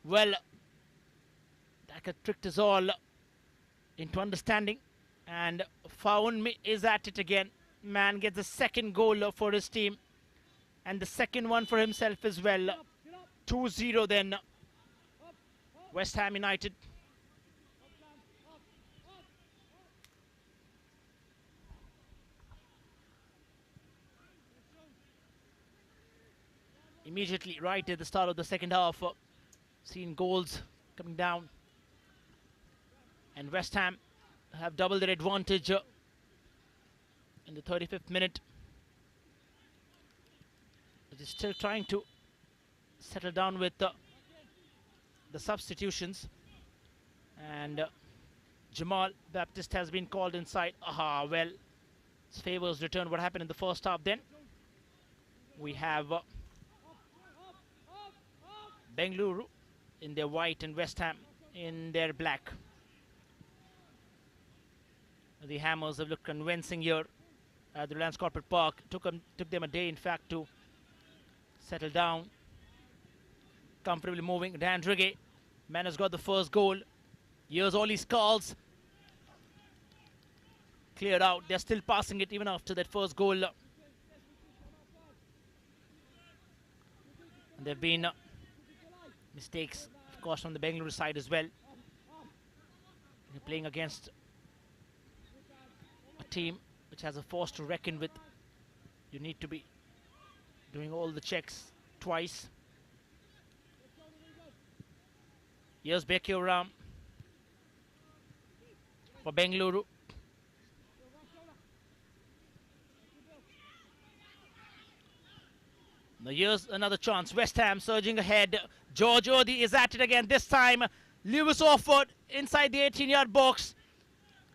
Speaker 1: Well, that tricked us all into understanding, and Faunmi is at it again. Man gets the second goal for his team and the second one for himself as well. 2-0 then, West Ham United. Immediately right at the start of the second half, seen goals coming down, and West Ham have doubled their advantage in the 35th minute. It is still trying to settle down with the substitutions, and Jamal Baptiste has been called inside. Aha, well, his favours return. What happened in the first half then? We have Bengaluru in their white and West Ham in their black. The Hammers have looked convincing here at the Reliance Corporate Park. Took them a day, in fact, to settle down. Comfortably moving. Dan Rigge, man has got the first goal. Here's all his calls. Cleared out. They're still passing it even after that first goal. And there have been mistakes, of course, from the Bengaluru side as well. You're playing against a team which has a force to reckon with. You need to be doing all the checks twice. Here's Bekir Ram for Bengaluru. Now here's another chance. West Ham surging ahead. George Odi is at it again. This time Lewis Orford inside the 18-yard box.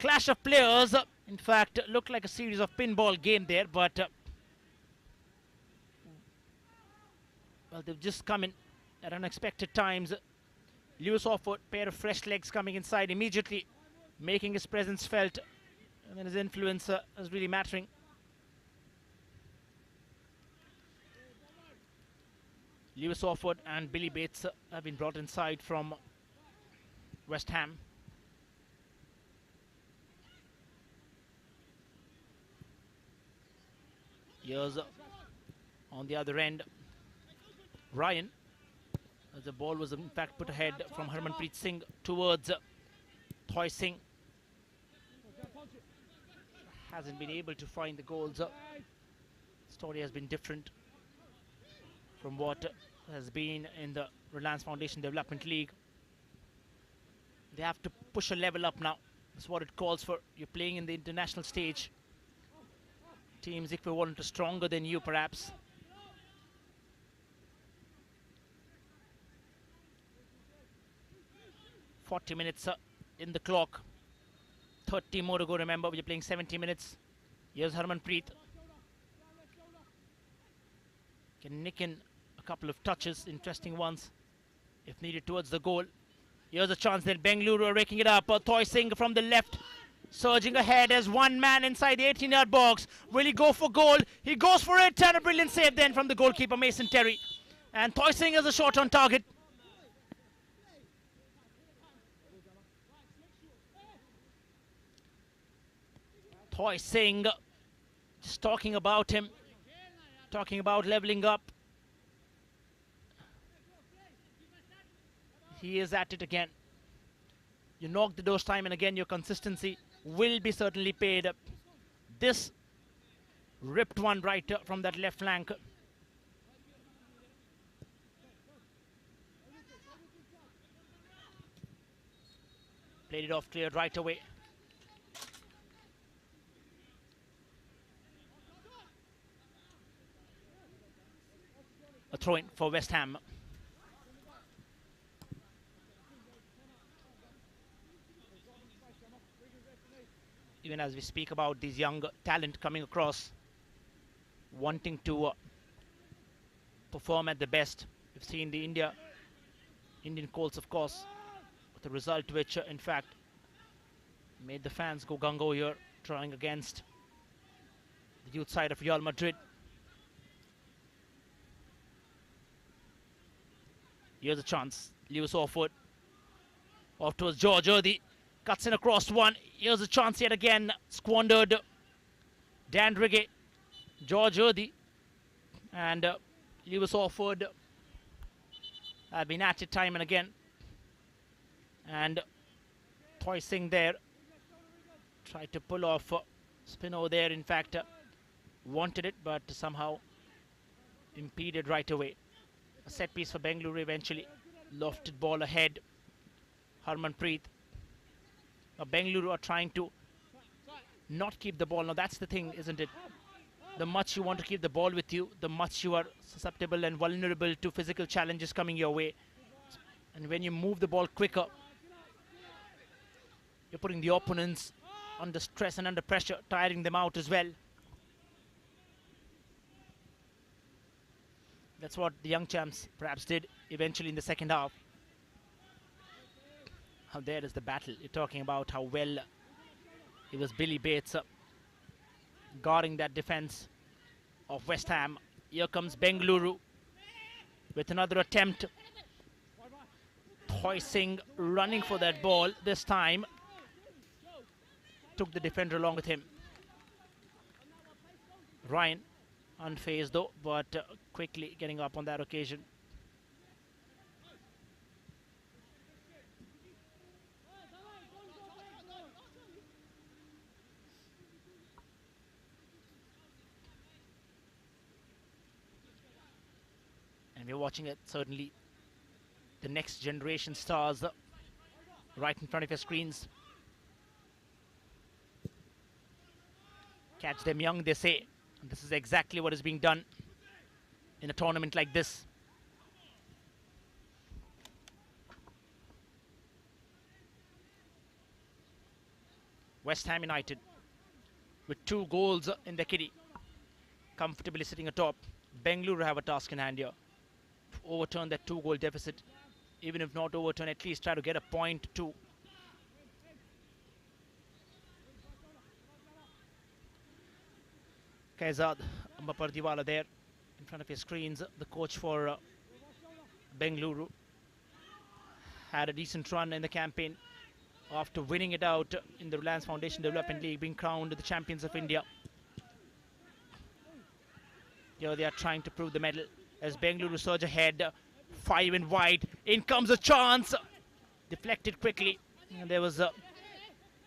Speaker 1: Clash of players. In fact, looked like a series of pinball game there, but well, they've just come in at unexpected times. Lewis Orford, pair of fresh legs coming inside immediately, making his presence felt, and then his influence is really mattering. Lewis Orford and Billy Bates have been brought inside from West Ham. Here's on the other end Ryan, as the ball was in fact put ahead from Harmanpreet Singh towards Thoy Singh. hasn't been able to find the goals. Story has been different from what has been in the Reliance Foundation Development League. They have to push a level up now. That's what it calls for. You're playing in the international stage. Teams equivalent to stronger than you, perhaps. "40 minutes in the clock. 30 more to go. Remember, we're playing 70 minutes. Here's Harmanpreet. Can nick in a couple of touches, interesting ones, if needed, towards the goal. Here's a chance then. Bengaluru are raking it up. Toy Singh from the left, surging ahead as one man inside the 18-yard box. Will he go for goal? He goes for it, and a brilliant save then from the goalkeeper, Mason Terry. And Toy Singh has a shot on target. Toy Singh, just talking about him, talking about leveling up. He is at it again. You knock the doors time and again, your consistency will be certainly paid. This ripped one right from that left flank. Played it off, cleared right away. A throw-in for West Ham. Even as we speak about these young talent coming across, wanting to perform at the best. We've seen the Indian Colts, of course, with a result which, in fact, made the fans go gung-ho here, trying against the youth side of Real Madrid. Here's a chance. Lewis Orford. Off towards George Erdy. Cuts in across one. Here's a chance yet again. Squandered. Dan Rigge. George Erdy. And Lewis Orford have been at it time and again. And Toy Singh there. Tried to pull off spin over there. In fact, wanted it, but somehow impeded right away. A set piece for Bengaluru eventually. Lofted ball ahead. Harmanpreet. Now Bengaluru are trying to not keep the ball. Now that's the thing, isn't it? The much you want to keep the ball with you, the much you are susceptible and vulnerable to physical challenges coming your way. And when you move the ball quicker, you're putting the opponents under stress and under pressure, tiring them out as well. That's what the young champs perhaps did eventually in the second half. How there is the battle. You're talking about how well it was Billy Bates guarding that defense of West Ham. Here comes Bengaluru with another attempt. Toy Singh running for that ball this time. Took the defender along with him. Ryan unfazed though, but quickly getting up on that occasion. And we're watching it, certainly the next generation stars right in front of your screens. Catch them young, they say. And this is exactly what is being done in a tournament like this. West Ham United with 2 goals in the kitty, comfortably sitting atop. Bengaluru have a task in hand here. Overturn that 2-goal deficit. Even if not overturn, at least try to get a point too. Kaizad Ambapardiwala there in front of your screens. The coach for Bengaluru had a decent run in the campaign after winning it out in the Reliance Foundation Development League, being crowned the champions of India. Here they are trying to prove the medal as Bengaluru surge ahead. 5 and wide. In comes a chance. Deflected quickly. And there was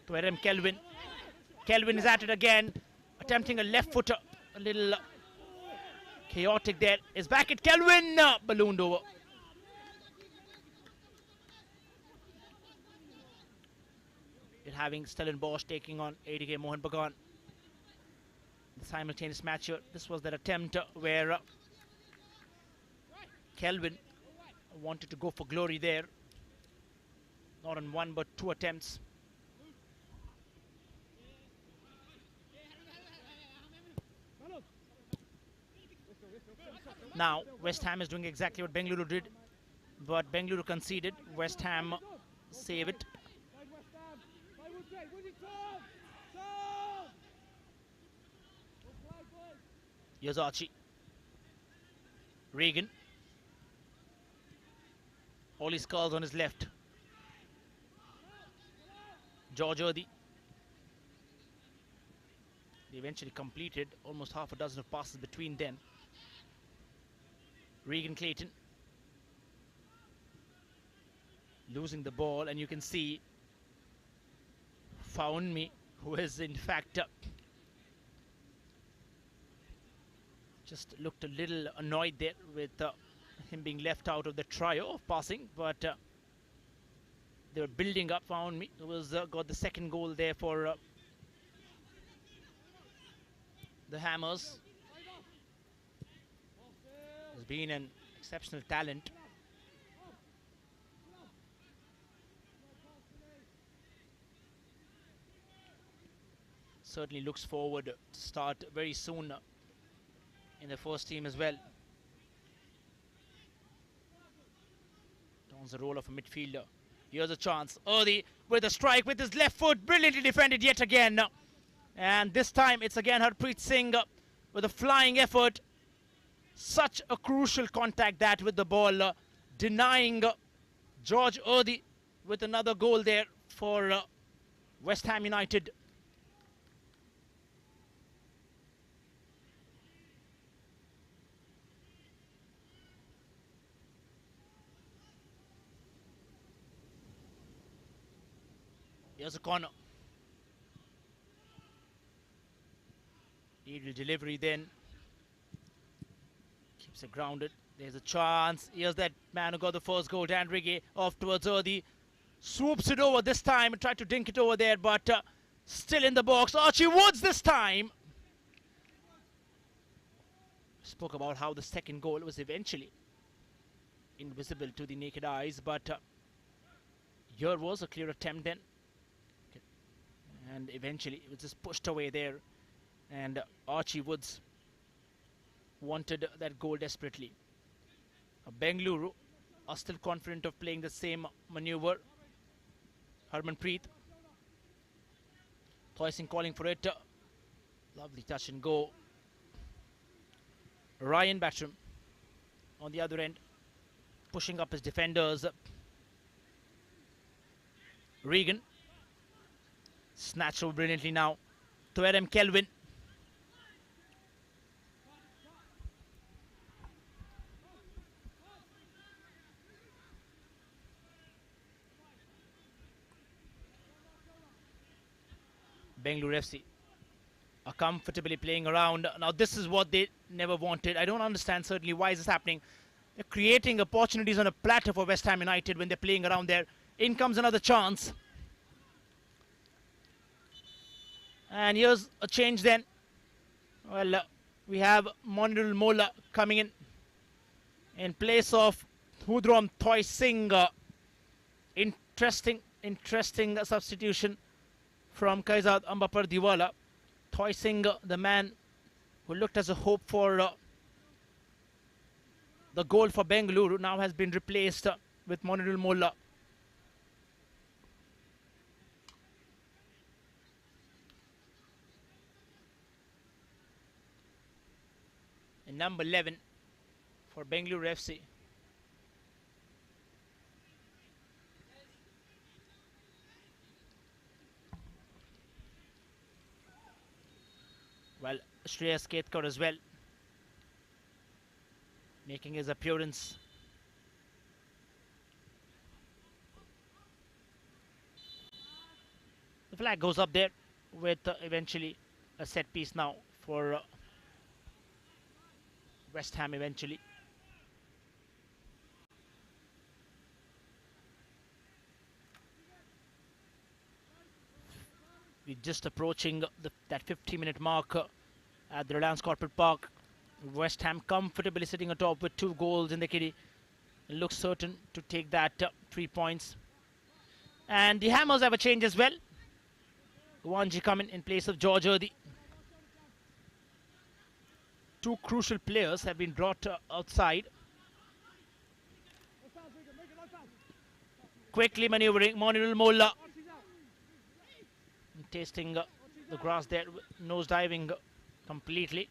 Speaker 1: Tuerem Kelvin. Kelvin is at it again, attempting a left footer. A little chaotic there. Is back at Kelvin. Ballooned over. It having Stellenbosch taking on ADK Mohan Bagan. The simultaneous match here. This was that attempt where Kelvin wanted to go for glory there. Not on one but two attempts. Now West Ham is doing exactly what Bengaluru did, but Bengaluru conceded. West Ham save it. Here's Archie. Regan. All his skulls on his left. George Erdy. They eventually completed almost half a dozen of passes between them. Regan Clayton losing the ball, and you can see Found Me, who is in fact just looked a little annoyed there with him being left out of the trio of passing, but they were building up. Found Me was got the second goal there for the Hammers. Has been an exceptional talent. Certainly looks forward to start very soon in the first team as well. Dons the role of a midfielder. Here's a chance. Erdy with a strike with his left foot. Brilliantly defended yet again. And this time it's again Harpreet Singh with a flying effort. Such a crucial contact that with the ball, denying George Erdy with another goal there for West Ham United. Here's a corner. Needle delivery then. Keeps it grounded. There's a chance. Here's that man who got the first goal, Dan Rigge, off towards Erdy. Swoops it over this time and tried to dink it over there, but still in the box. Archie Woods this time. Spoke about how the second goal was eventually invisible to the naked eyes, but here was a clear attempt then. And eventually it was just pushed away there. And Archie Woods wanted that goal desperately. Bengaluru are still confident of playing the same maneuver. Harmanpreet. Thoising calling for it. Lovely touch and go. Ryan Battram on the other end, pushing up his defenders. Regan. Snatched over brilliantly now to Adam Kelvin. Bengaluru FC are comfortably playing around. Now this is what they never wanted. I don't understand certainly why is this happening. They're creating opportunities on a platter for West Ham United when they're playing around there. In comes another chance. And here's a change then. Well, we have Monirul Mola coming in place of Hudrom Thoising. Interesting substitution from Kaizad Ambapar Diwala. Thoising, the man who looked as a hope for the goal for Bengaluru, now has been replaced with Monirul Mola. And number 11 for Bengaluru FC. Well, Shreyas Ketkar as well, making his appearance. The flag goes up there. with eventually a set piece now for West Ham eventually. We're just approaching that 50-minute mark at the Reliance Corporate Park. West Ham comfortably sitting atop with 2 goals in the kitty. It looks certain to take that 3 points. And the Hammers have a change as well. Wanji coming in place of George Erdi. 2 crucial players have been brought outside. Quickly maneuvering, Monirul Molla. Tasting the grass there, nose diving completely.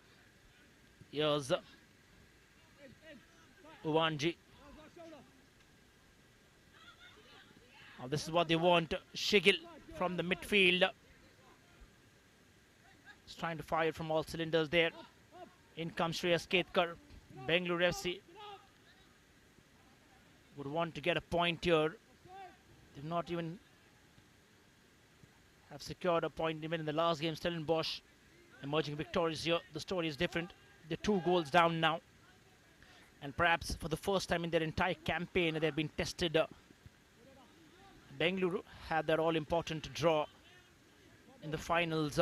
Speaker 1: Here's Uwanji. Now this is what they want. Shigil from the midfield. He's trying to fire from all cylinders there. In comes Shreyas Ketkar. Bengaluru FC would want to get a point here. They've not even have secured a point even in the last game. Stellenbosch emerging victorious here. The story is different. They're 2 goals down now. And perhaps for the first time in their entire campaign, they've been tested. Bengaluru had their all-important draw in the finals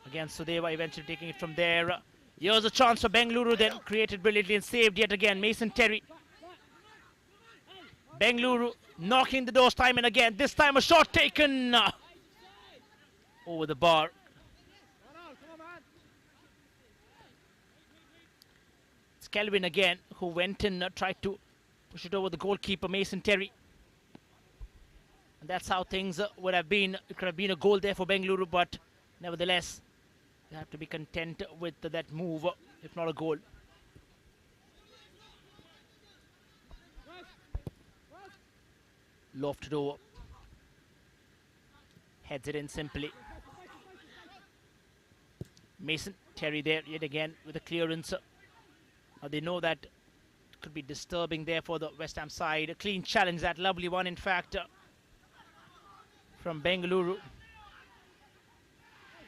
Speaker 1: against Sudeva, eventually taking it from there. Here's a chance for Bengaluru, then created brilliantly and saved yet again. Mason Terry. Bengaluru knocking the doors time and again. This time a shot taken over the bar. It's Kelvin again who went in, tried to push it over the goalkeeper, Mason Terry. And that's how things would have been. It could have been a goal there for Bengaluru, but nevertheless, they have to be content with that move, if not a goal. Lofted over. Heads it in simply. Mason Terry there yet again with a clearance. They know that it could be disturbing there for the West Ham side. A clean challenge, that lovely one in fact from Bengaluru.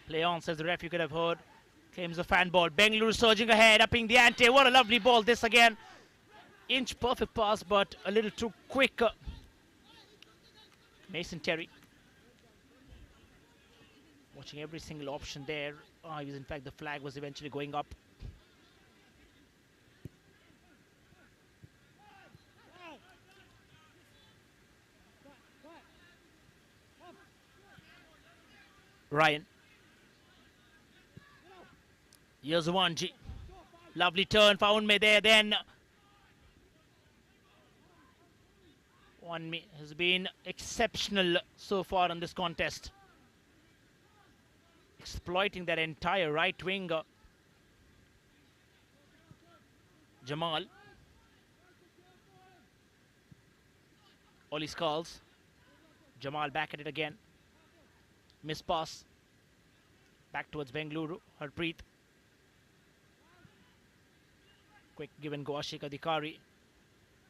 Speaker 1: Play on, says the ref, you could have heard. Claims a fan ball. Bengaluru surging ahead, upping the ante. What a lovely ball this again. Inch perfect pass, but a little too quick. Mason Terry. Watching every single option there. Oh, he was, in fact, the flag was eventually going up. Ryan. Here's Uwanji. Lovely turn, found me there then. Wanmi has been exceptional so far in this contest. Exploiting that entire right wing. Jamal. Oli Skulls. Jamal back at it again. Miss pass. Back towards Bengaluru. Harpreet. Quick give and go, Ashik Adhikari.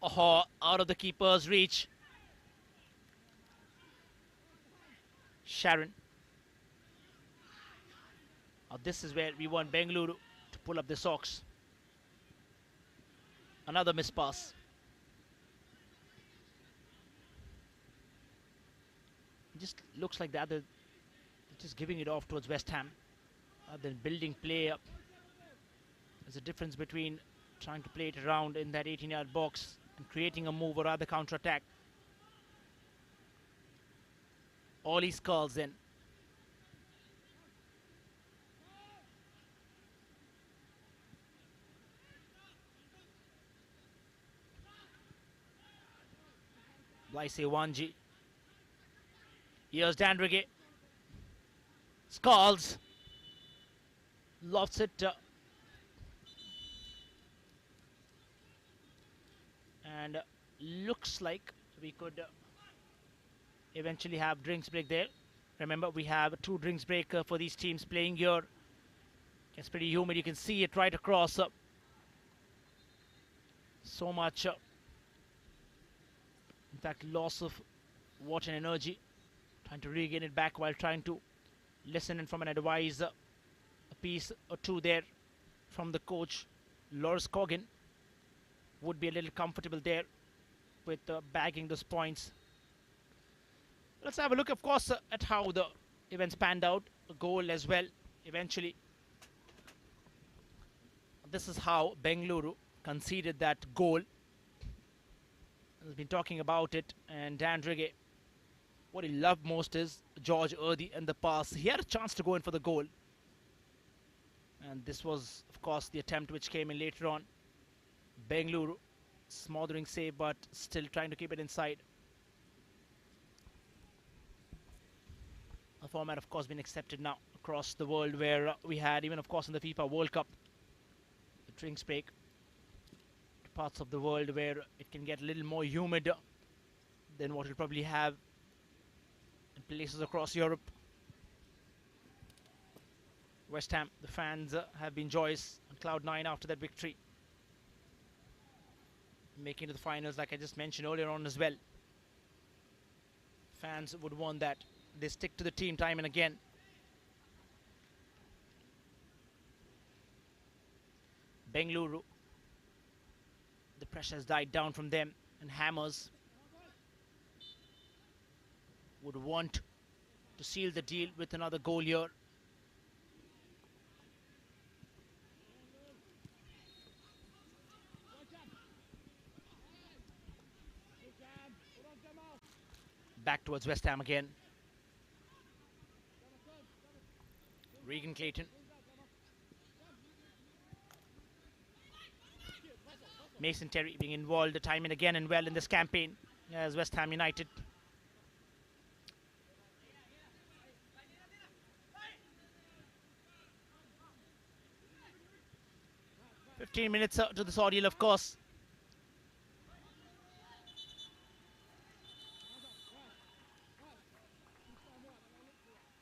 Speaker 1: Oh, out of the keeper's reach. Sharon. Now this is where we want Bengaluru to pull up the socks. Another miss pass. It just looks like the other, just giving it off towards West Ham. Then building play up. There's a difference between trying to play it around in that 18-yard box and creating a move or rather counter-attack. Oli Skulls in. Blaise Wanji. Here's Dandrige. Skulls. Lofts it. And looks like we could eventually have drinks break there. Remember, we have 2 drinks break for these teams playing here. It's pretty humid. You can see it right across. So much, in fact, loss of water and energy. Trying to regain it back while trying to listen in from an advice, a piece or two there from the coach. Loris Coggin would be a little comfortable there with bagging those points. Let's have a look, of course, at how the events panned out. A goal as well, eventually. This is how Bengaluru conceded that goal. He's been talking about it, and Dan Rigge, what he loved most is George Erdi and the pass. He had a chance to go in for the goal. And this was, of course, the attempt which came in later on. Bengaluru, smothering save, but still trying to keep it inside. A format, of course, been accepted now across the world, where we had, even, of course, in the FIFA World Cup, the drinks break. Parts of the world where it can get a little more humid than what we'll probably have in places across Europe. West Ham, the fans have been joyous on cloud 9 after that victory, making it to the finals, like I just mentioned earlier on as well. Fans would want that. They stick to the team time and again. Bengaluru, the pressure has died down from them, and Hammers would want to seal the deal with another goal here. Back towards West Ham again. Regan Clayton. Mason Terry being involved time and again and well in this campaign as West Ham United. "15 minutes to this ordeal, of course.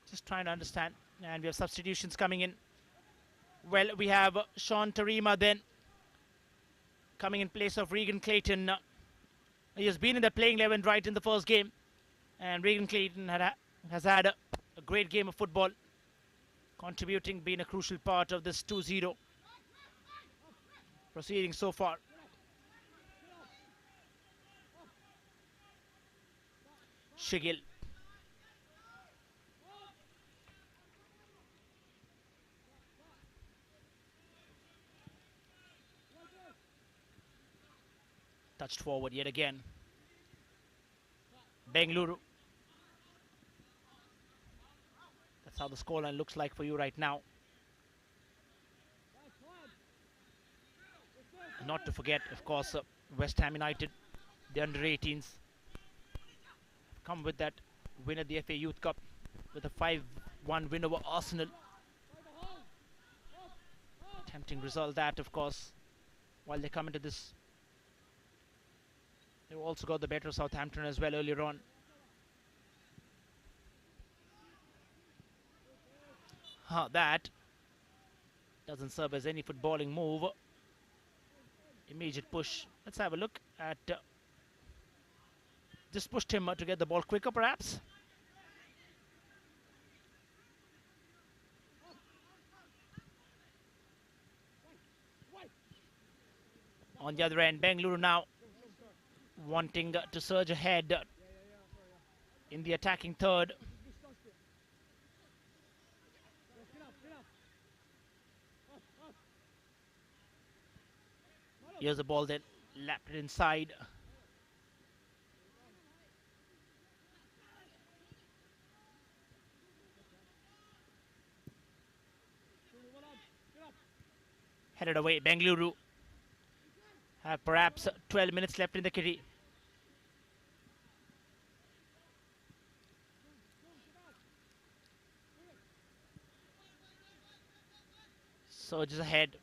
Speaker 1: Just trying to understand. And we have substitutions coming in. Well, we have Sean Tarima then coming in place of Regan Clayton. He has been in the playing 11 right in the first game. And Regan Clayton has had a great game of football, contributing, being a crucial part of this 2-0 proceeding so far. Shigil. Touched forward yet again. Bengaluru. That's how the scoreline looks like for you right now. Not to forget, of course, West Ham United, the under-18s, come with that win at the FA Youth Cup with a 5-1 win over Arsenal. Tempting result that, of course, while they come into this. They've also got the better of Southampton as well earlier on. That doesn't serve as any footballing move. Immediate push. Let's have a look at... just pushed him to get the ball quicker, perhaps. On the other end, Bengaluru now wanting to surge ahead in the attacking third. Here's the ball that lapped it inside. Headed away, Bengaluru have perhaps 12 minutes left in the kitty. Surges ahead.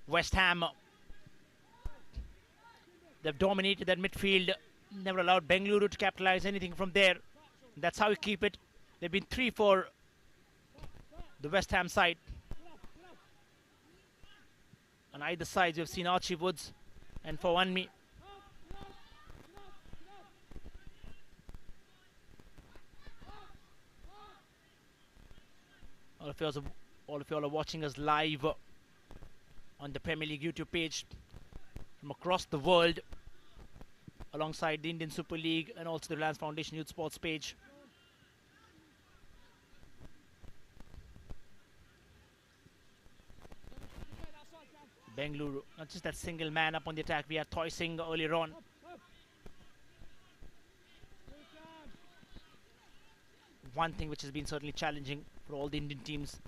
Speaker 1: West Ham, they've dominated that midfield, never allowed Bengaluru to capitalize anything from there. That's how you keep it. They've been 3 for the West Ham side. On either side, we've seen Archie Woods and Fawanmi. All of you all are watching us live on the Premier League YouTube page from across the world, alongside the Indian Super League and also the Reliance Foundation Youth Sports page. Bengaluru, not just that single man up on the attack. We had Toy Singh earlier on. One thing which has been certainly challenging for all the Indian teams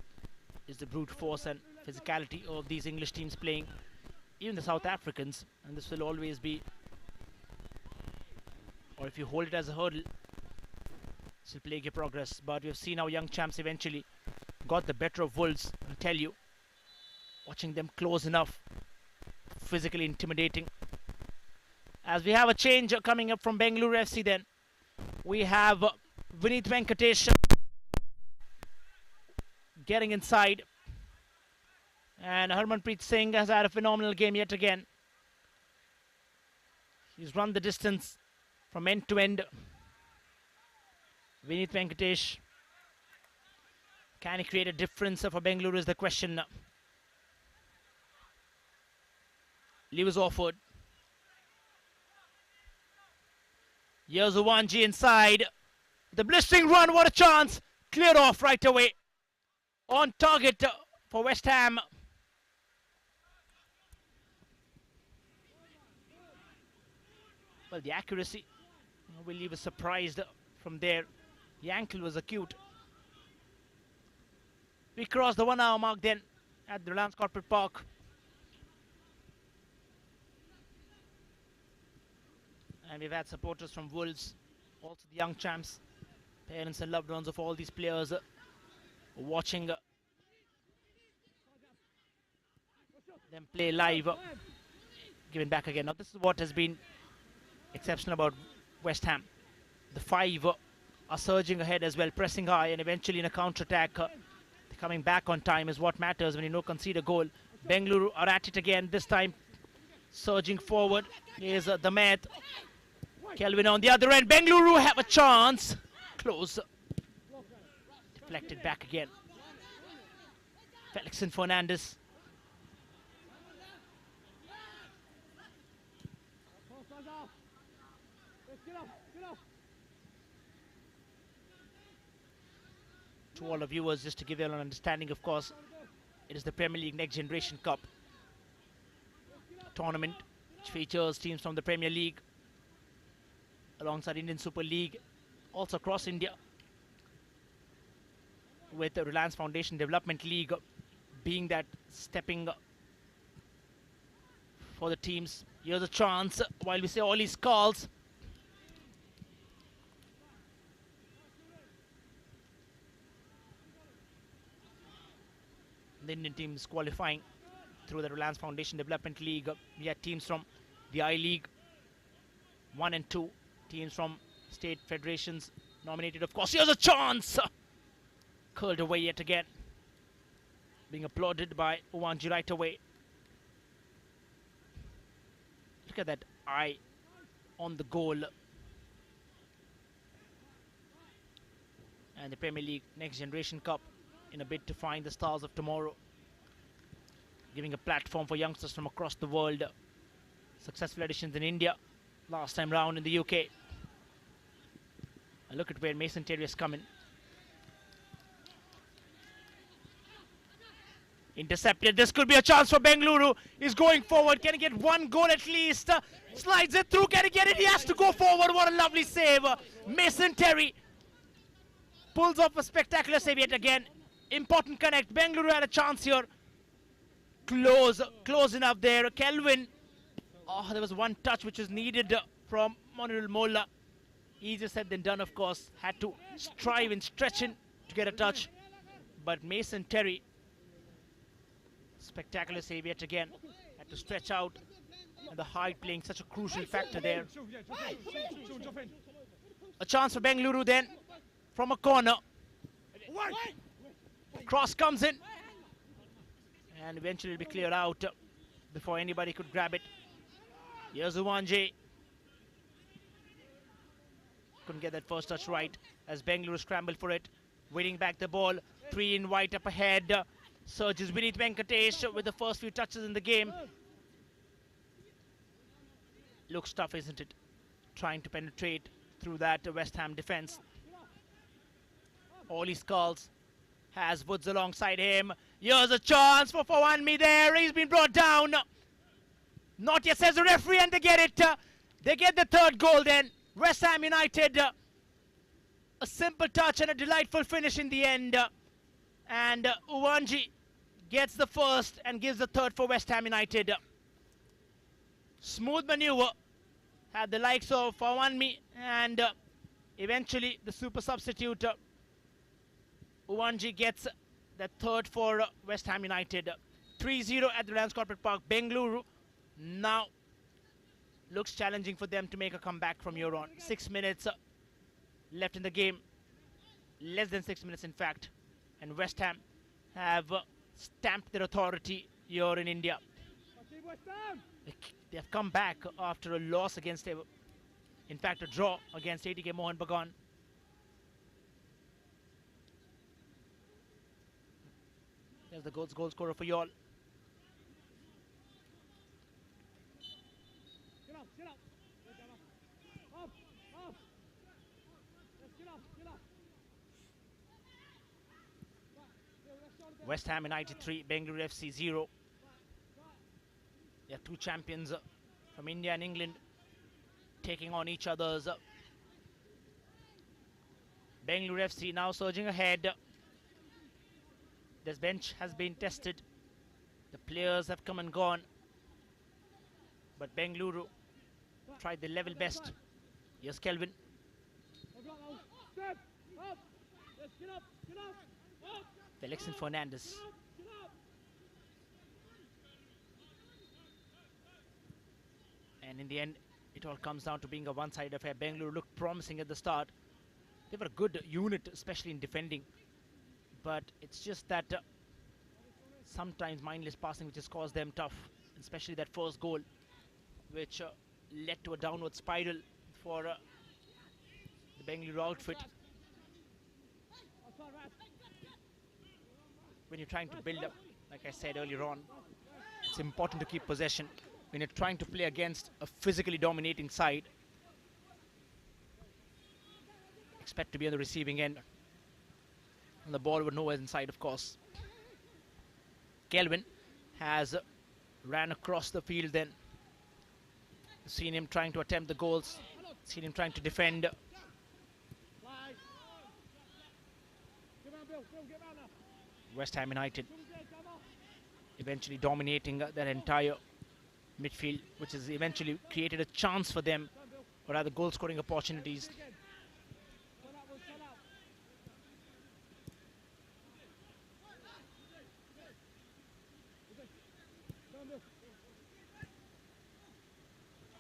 Speaker 1: is the brute force and physicality of these English teams playing, even the South Africans, and this will always be, or if you hold it as a hurdle, this will plague your progress. But we've seen how young champs eventually got the better of Wolves. I tell you, watching them close enough, physically intimidating. As we have a change coming up from Bengaluru FC, then we have Vineet Venkatesh getting inside, and Harmanpreet Singh has had a phenomenal game yet again. He's run the distance from end to end. Vineet Venkatesh, can he create a difference for Bengaluru is the question. Lewis offered. Here's Uwanji inside. The blistering run, what a chance! Cleared off right away. On target for West Ham. Well, the accuracy will leave us surprised from there. The ankle was acute. We crossed the 1 hour mark then at the Reliance Corporate Park. And we've had supporters from Wolves, also the young champs, parents and loved ones of all these players watching them play live. Given back again. Now this is what has been exceptional about West Ham. The five are surging ahead as well, pressing high, and eventually in a counter-attack, coming back on time is what matters when you concede a goal. Bengaluru are at it again, this time surging forward. Here's the Met. Kelvin on the other end. Bengaluru have a chance. Close. Deflected back again. Felix and Fernandez. To all the viewers, just to give you an understanding, of course, it is the Premier League Next Generation Cup tournament, which features teams from the Premier League alongside Indian Super League, also across India, with the Reliance Foundation Development League being that stepping for the teams. Here's a chance while we say all these calls. The Indian team is qualifying through the Reliance Foundation Development League. We had teams from the I-League 1 and 2, teams from state federations nominated, of course. Here's a chance! Curled away yet again. Being applauded by Uwanji right away. Look at that eye on the goal. And the Premier League Next Generation Cup in a bid to find the stars of tomorrow, giving a platform for youngsters from across the world. Successful additions in India, last time round in the UK. And look at where Mason Terry has come in. Intercepted. This could be a chance for Bengaluru. He's going forward. Can he get one goal at least? Slides it through. Can he get it? He has to go forward. What a lovely save. Mason Terry pulls off a spectacular save yet again. Important connect. Bengaluru had a chance here. Close enough there. Kelvin. Oh, there was one touch which was needed from Manuel Mola. Easier said than done, of course. Had to strive and stretch in to get a touch. But Mason Terry, spectacular save yet again. Had to stretch out. And the height playing such a crucial factor there. A chance for Bengaluru then from a corner. Cross comes in. And eventually it'll be cleared out. before anybody could grab it. Here's Uwanji. Couldn't get that first touch right as Bengaluru scrambled for it. Winning back the ball. 3 in white up ahead. Surges Vinith Venkatesh with the first few touches in the game. Looks tough, isn't it? Trying to penetrate through that West Ham defense. Ollie Skulls has Woods alongside him. Here's a chance for Fawanmi there. He's been brought down. Not yet, says the referee, and they get it. They get the third goal then. West Ham United. A simple touch and a delightful finish in the end. And Uwanji gets the first and gives the third for West Ham United. Smooth maneuver. Had the likes of Fawanmi and eventually the super substitute. Uwanji gets the third for West Ham United. 3-0 at the Reliance Corporate Park. Bengaluru now looks challenging for them to make a comeback from here on. 6 minutes left in the game. Less than 6 minutes, in fact. And West Ham have stamped their authority here in India. They have come back after a loss against, in fact, a draw against ATK Mohan Bagan. There's the goal scorer for y'all. West Ham United 3, Bengaluru FC 0. They are two champions from India and England taking on each other's. Bengaluru FC now surging ahead. This bench has been tested. The players have come and gone. But Bengaluru tried their level best. Here's Kelvin. Felix and Fernandez. And in the end, it all comes down to being a one-sided affair. Bengaluru looked promising at the start. They were a good unit, especially in defending. But it's just that sometimes mindless passing which has caused them tough. Especially that first goal, which led to a downward spiral for the Bengaluru outfit. When you're trying to build up, like I said earlier on, it's important to keep possession. When you're trying to play against a physically dominating side, expect to be on the receiving end. And the ball would nowhere inside, of course. Kelvin has ran across the field then. Seen him trying to attempt the goals. Seen him trying to defend. West Ham United eventually dominating that entire midfield, which has eventually created a chance for them, or rather goal scoring opportunities.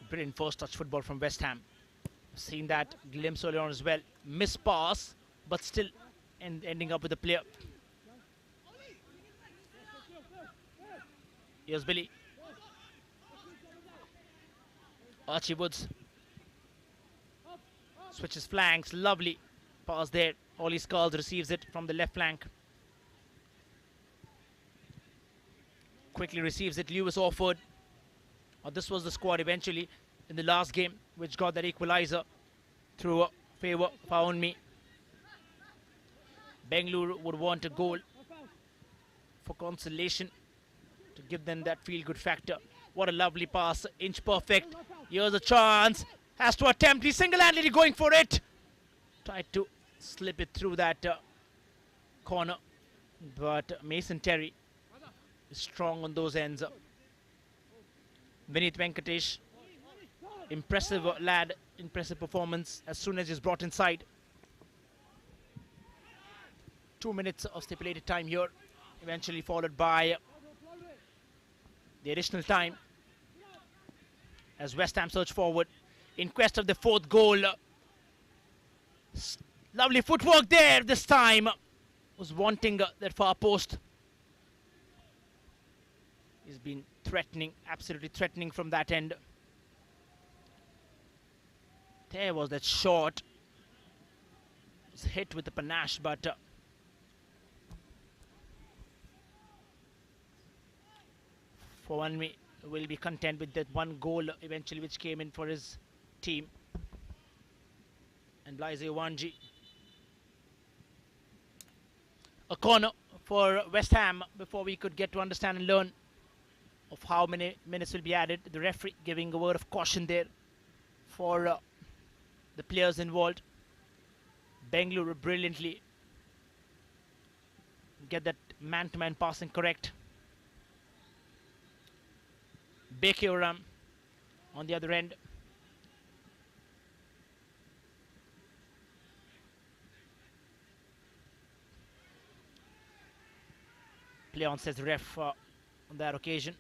Speaker 1: Brilliant first touch football from West Ham. Seen that glimpse earlier on as well. Miss pass, but still ending up with the player. Here's Billy. Archie Woods switches flanks. Lovely pass there. Ollie Skulls receives it from the left flank. Quickly receives it. Lewis Orford. This was the squad eventually in the last game which got that equalizer through a favour found me. Bengaluru would want a goal for consolation to give them that feel-good factor. What a lovely pass, inch perfect. Here's a chance, has to attempt, he's single-handedly going for it. Tried to slip it through that corner, but Mason Terry is strong on those ends. Vinith Venkatesh, impressive lad, impressive performance as soon as he's brought inside. 2 minutes of stipulated time here, eventually followed by the additional time as West Ham surge forward in quest of the fourth goal. Lovely footwork there this time. Was wanting that far post. He's been threatening, absolutely threatening from that end. There was that shot. It was hit with the panache, but for one, we will be content with that one goal eventually which came in for his team. And Blaise Wanji. A corner for West Ham before we could get to understand and learn of how many minutes will be added. The referee giving a word of caution there for the players involved. Bengaluru brilliantly get that man-to-man passing correct. Bekeoram on the other end. Play on, says the ref on that occasion.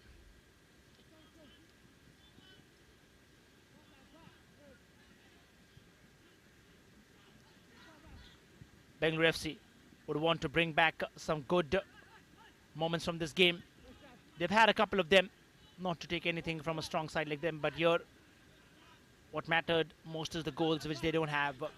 Speaker 1: Bengaluru FC would want to bring back some good moments from this game. They've had a couple of them, not to take anything from a strong side like them, but here what mattered most is the goals, which they don't have. Of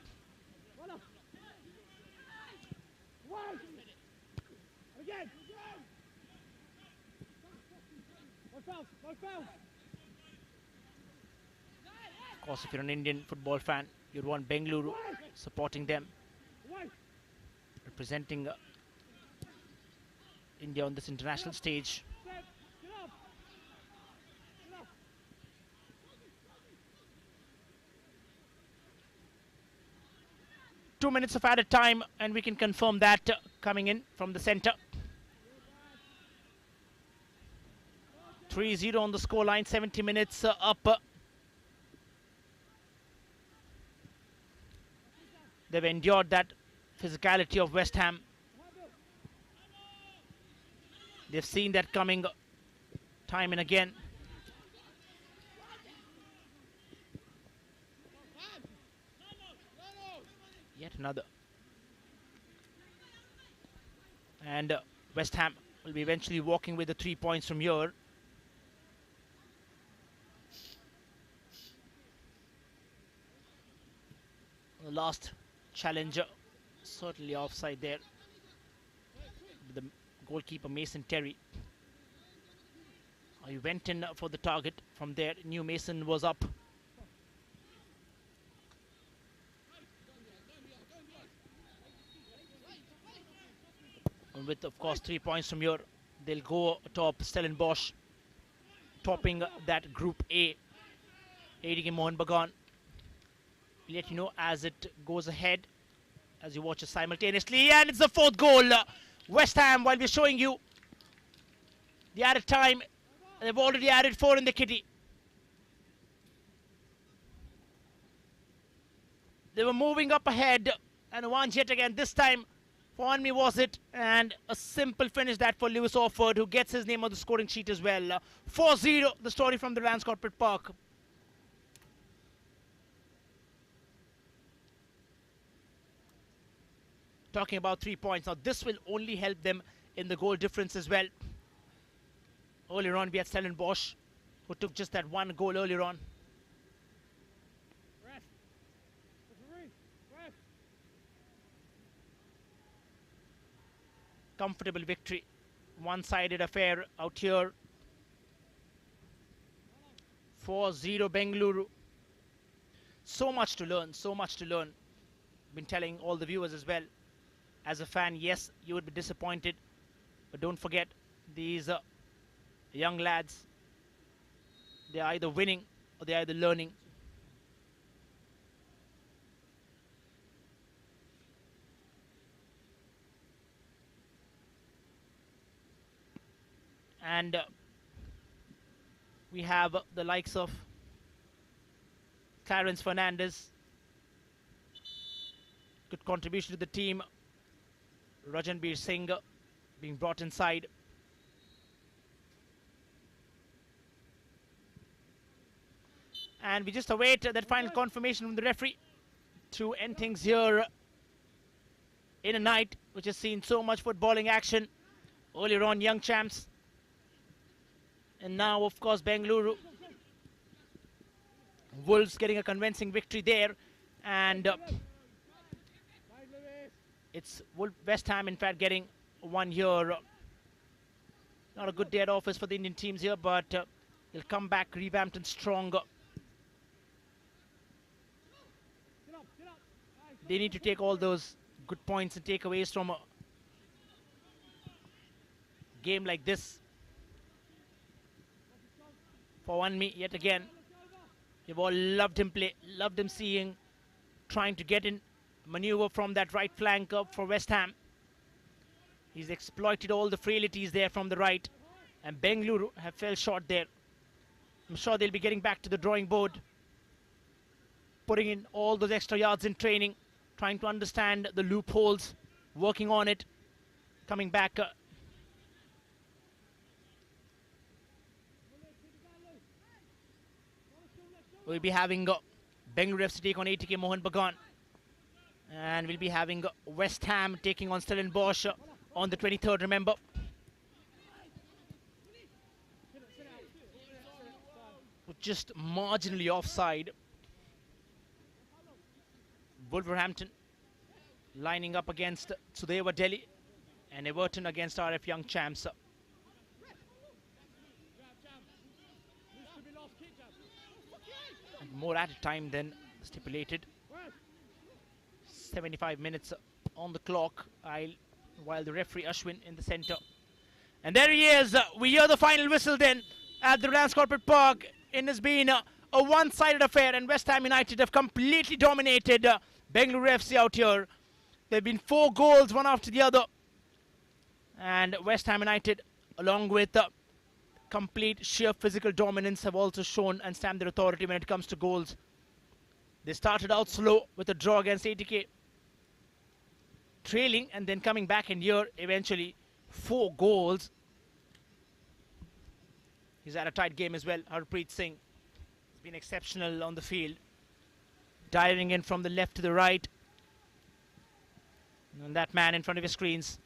Speaker 1: course, if you're an Indian football fan, you'd want Bengaluru supporting them, representing India on this international stage. Two minutes of added time, and we can confirm that coming in from the center. 3-0 on the scoreline, 70 minutes up. They've endured that physicality of West Ham. They've seen that coming time and again. Yet another. And West Ham will be eventually walking with the 3 points from here. The last challenger, certainly offside there. The goalkeeper Mason Terry. He went in for the target. From there, New Mason was up. And with, of course, 3 points from here, they'll go atop Stellenbosch, topping that Group A. Aiding Mohan Bagan. We'll let you know as it goes ahead, as you watch it simultaneously. And it's the fourth goal. West Ham, while we're showing you the added time, they've already added 4 in the kitty. They were moving up ahead, and once yet again, this time, for me was it, and a simple finish that for Lewis Orford, who gets his name on the scoring sheet as well. 4-0, the story from the Reliance Corporate Park. Talking about 3 points. Now, this will only help them in the goal difference as well. Earlier on, we had Stellenbosch, who took just that one goal earlier on. Comfortable victory. One-sided affair out here. 4-0 Bengaluru. So much to learn, so much to learn. Been telling all the viewers as well. As a fan, yes, you would be disappointed, but don't forget, these young lads, they're either winning or they're either learning. And we have the likes of Clarence Fernandez. Good contribution to the team. Rajanbir Singh being brought inside. And we just await that final confirmation from the referee to end things here in a night which has seen so much footballing action. Earlier on, young champs And now, of course, Bengaluru Wolves getting a convincing victory there. And it's West Ham, in fact, getting one here. Not a good day at office for the Indian teams here, but they'll come back revamped and stronger. They need to take all those good points and takeaways from a game like this. For one, me yet again, they've all loved him play, loved him seeing, trying to get in, maneuver from that right flank up for West Ham. He's exploited all the frailties there from the right, and Bengaluru have fell short there. I'm sure they'll be getting back to the drawing board, putting in all those extra yards in training, trying to understand the loopholes, working on it, coming back. We'll be having Bengaluru FC take on ATK Mohun Bagan, and we'll be having West Ham taking on Stellenbosch on the 23rd, remember. Just marginally offside. Wolverhampton lining up against Sudhaiva Delhi, and Everton against RF Young Champs. And more at a time than stipulated. 75 minutes on the clock, while the referee Ashwin in the centre. And there he is. We hear the final whistle then at the Reliance Corporate Park. It has been a one-sided affair, and West Ham United have completely dominated Bengaluru FC out here. There have been 4 goals, one after the other. And West Ham United, along with complete sheer physical dominance, have also shown and stamped their authority when it comes to goals. They started out slow with a draw against ATK, trailing and then coming back in here eventually 4 goals. He's had a tight game as well. Harpreet Singh has been exceptional on the field, diving in from the left to the right. And that man in front of his screens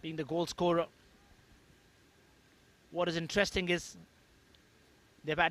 Speaker 1: being the goal scorer. What is interesting is they've had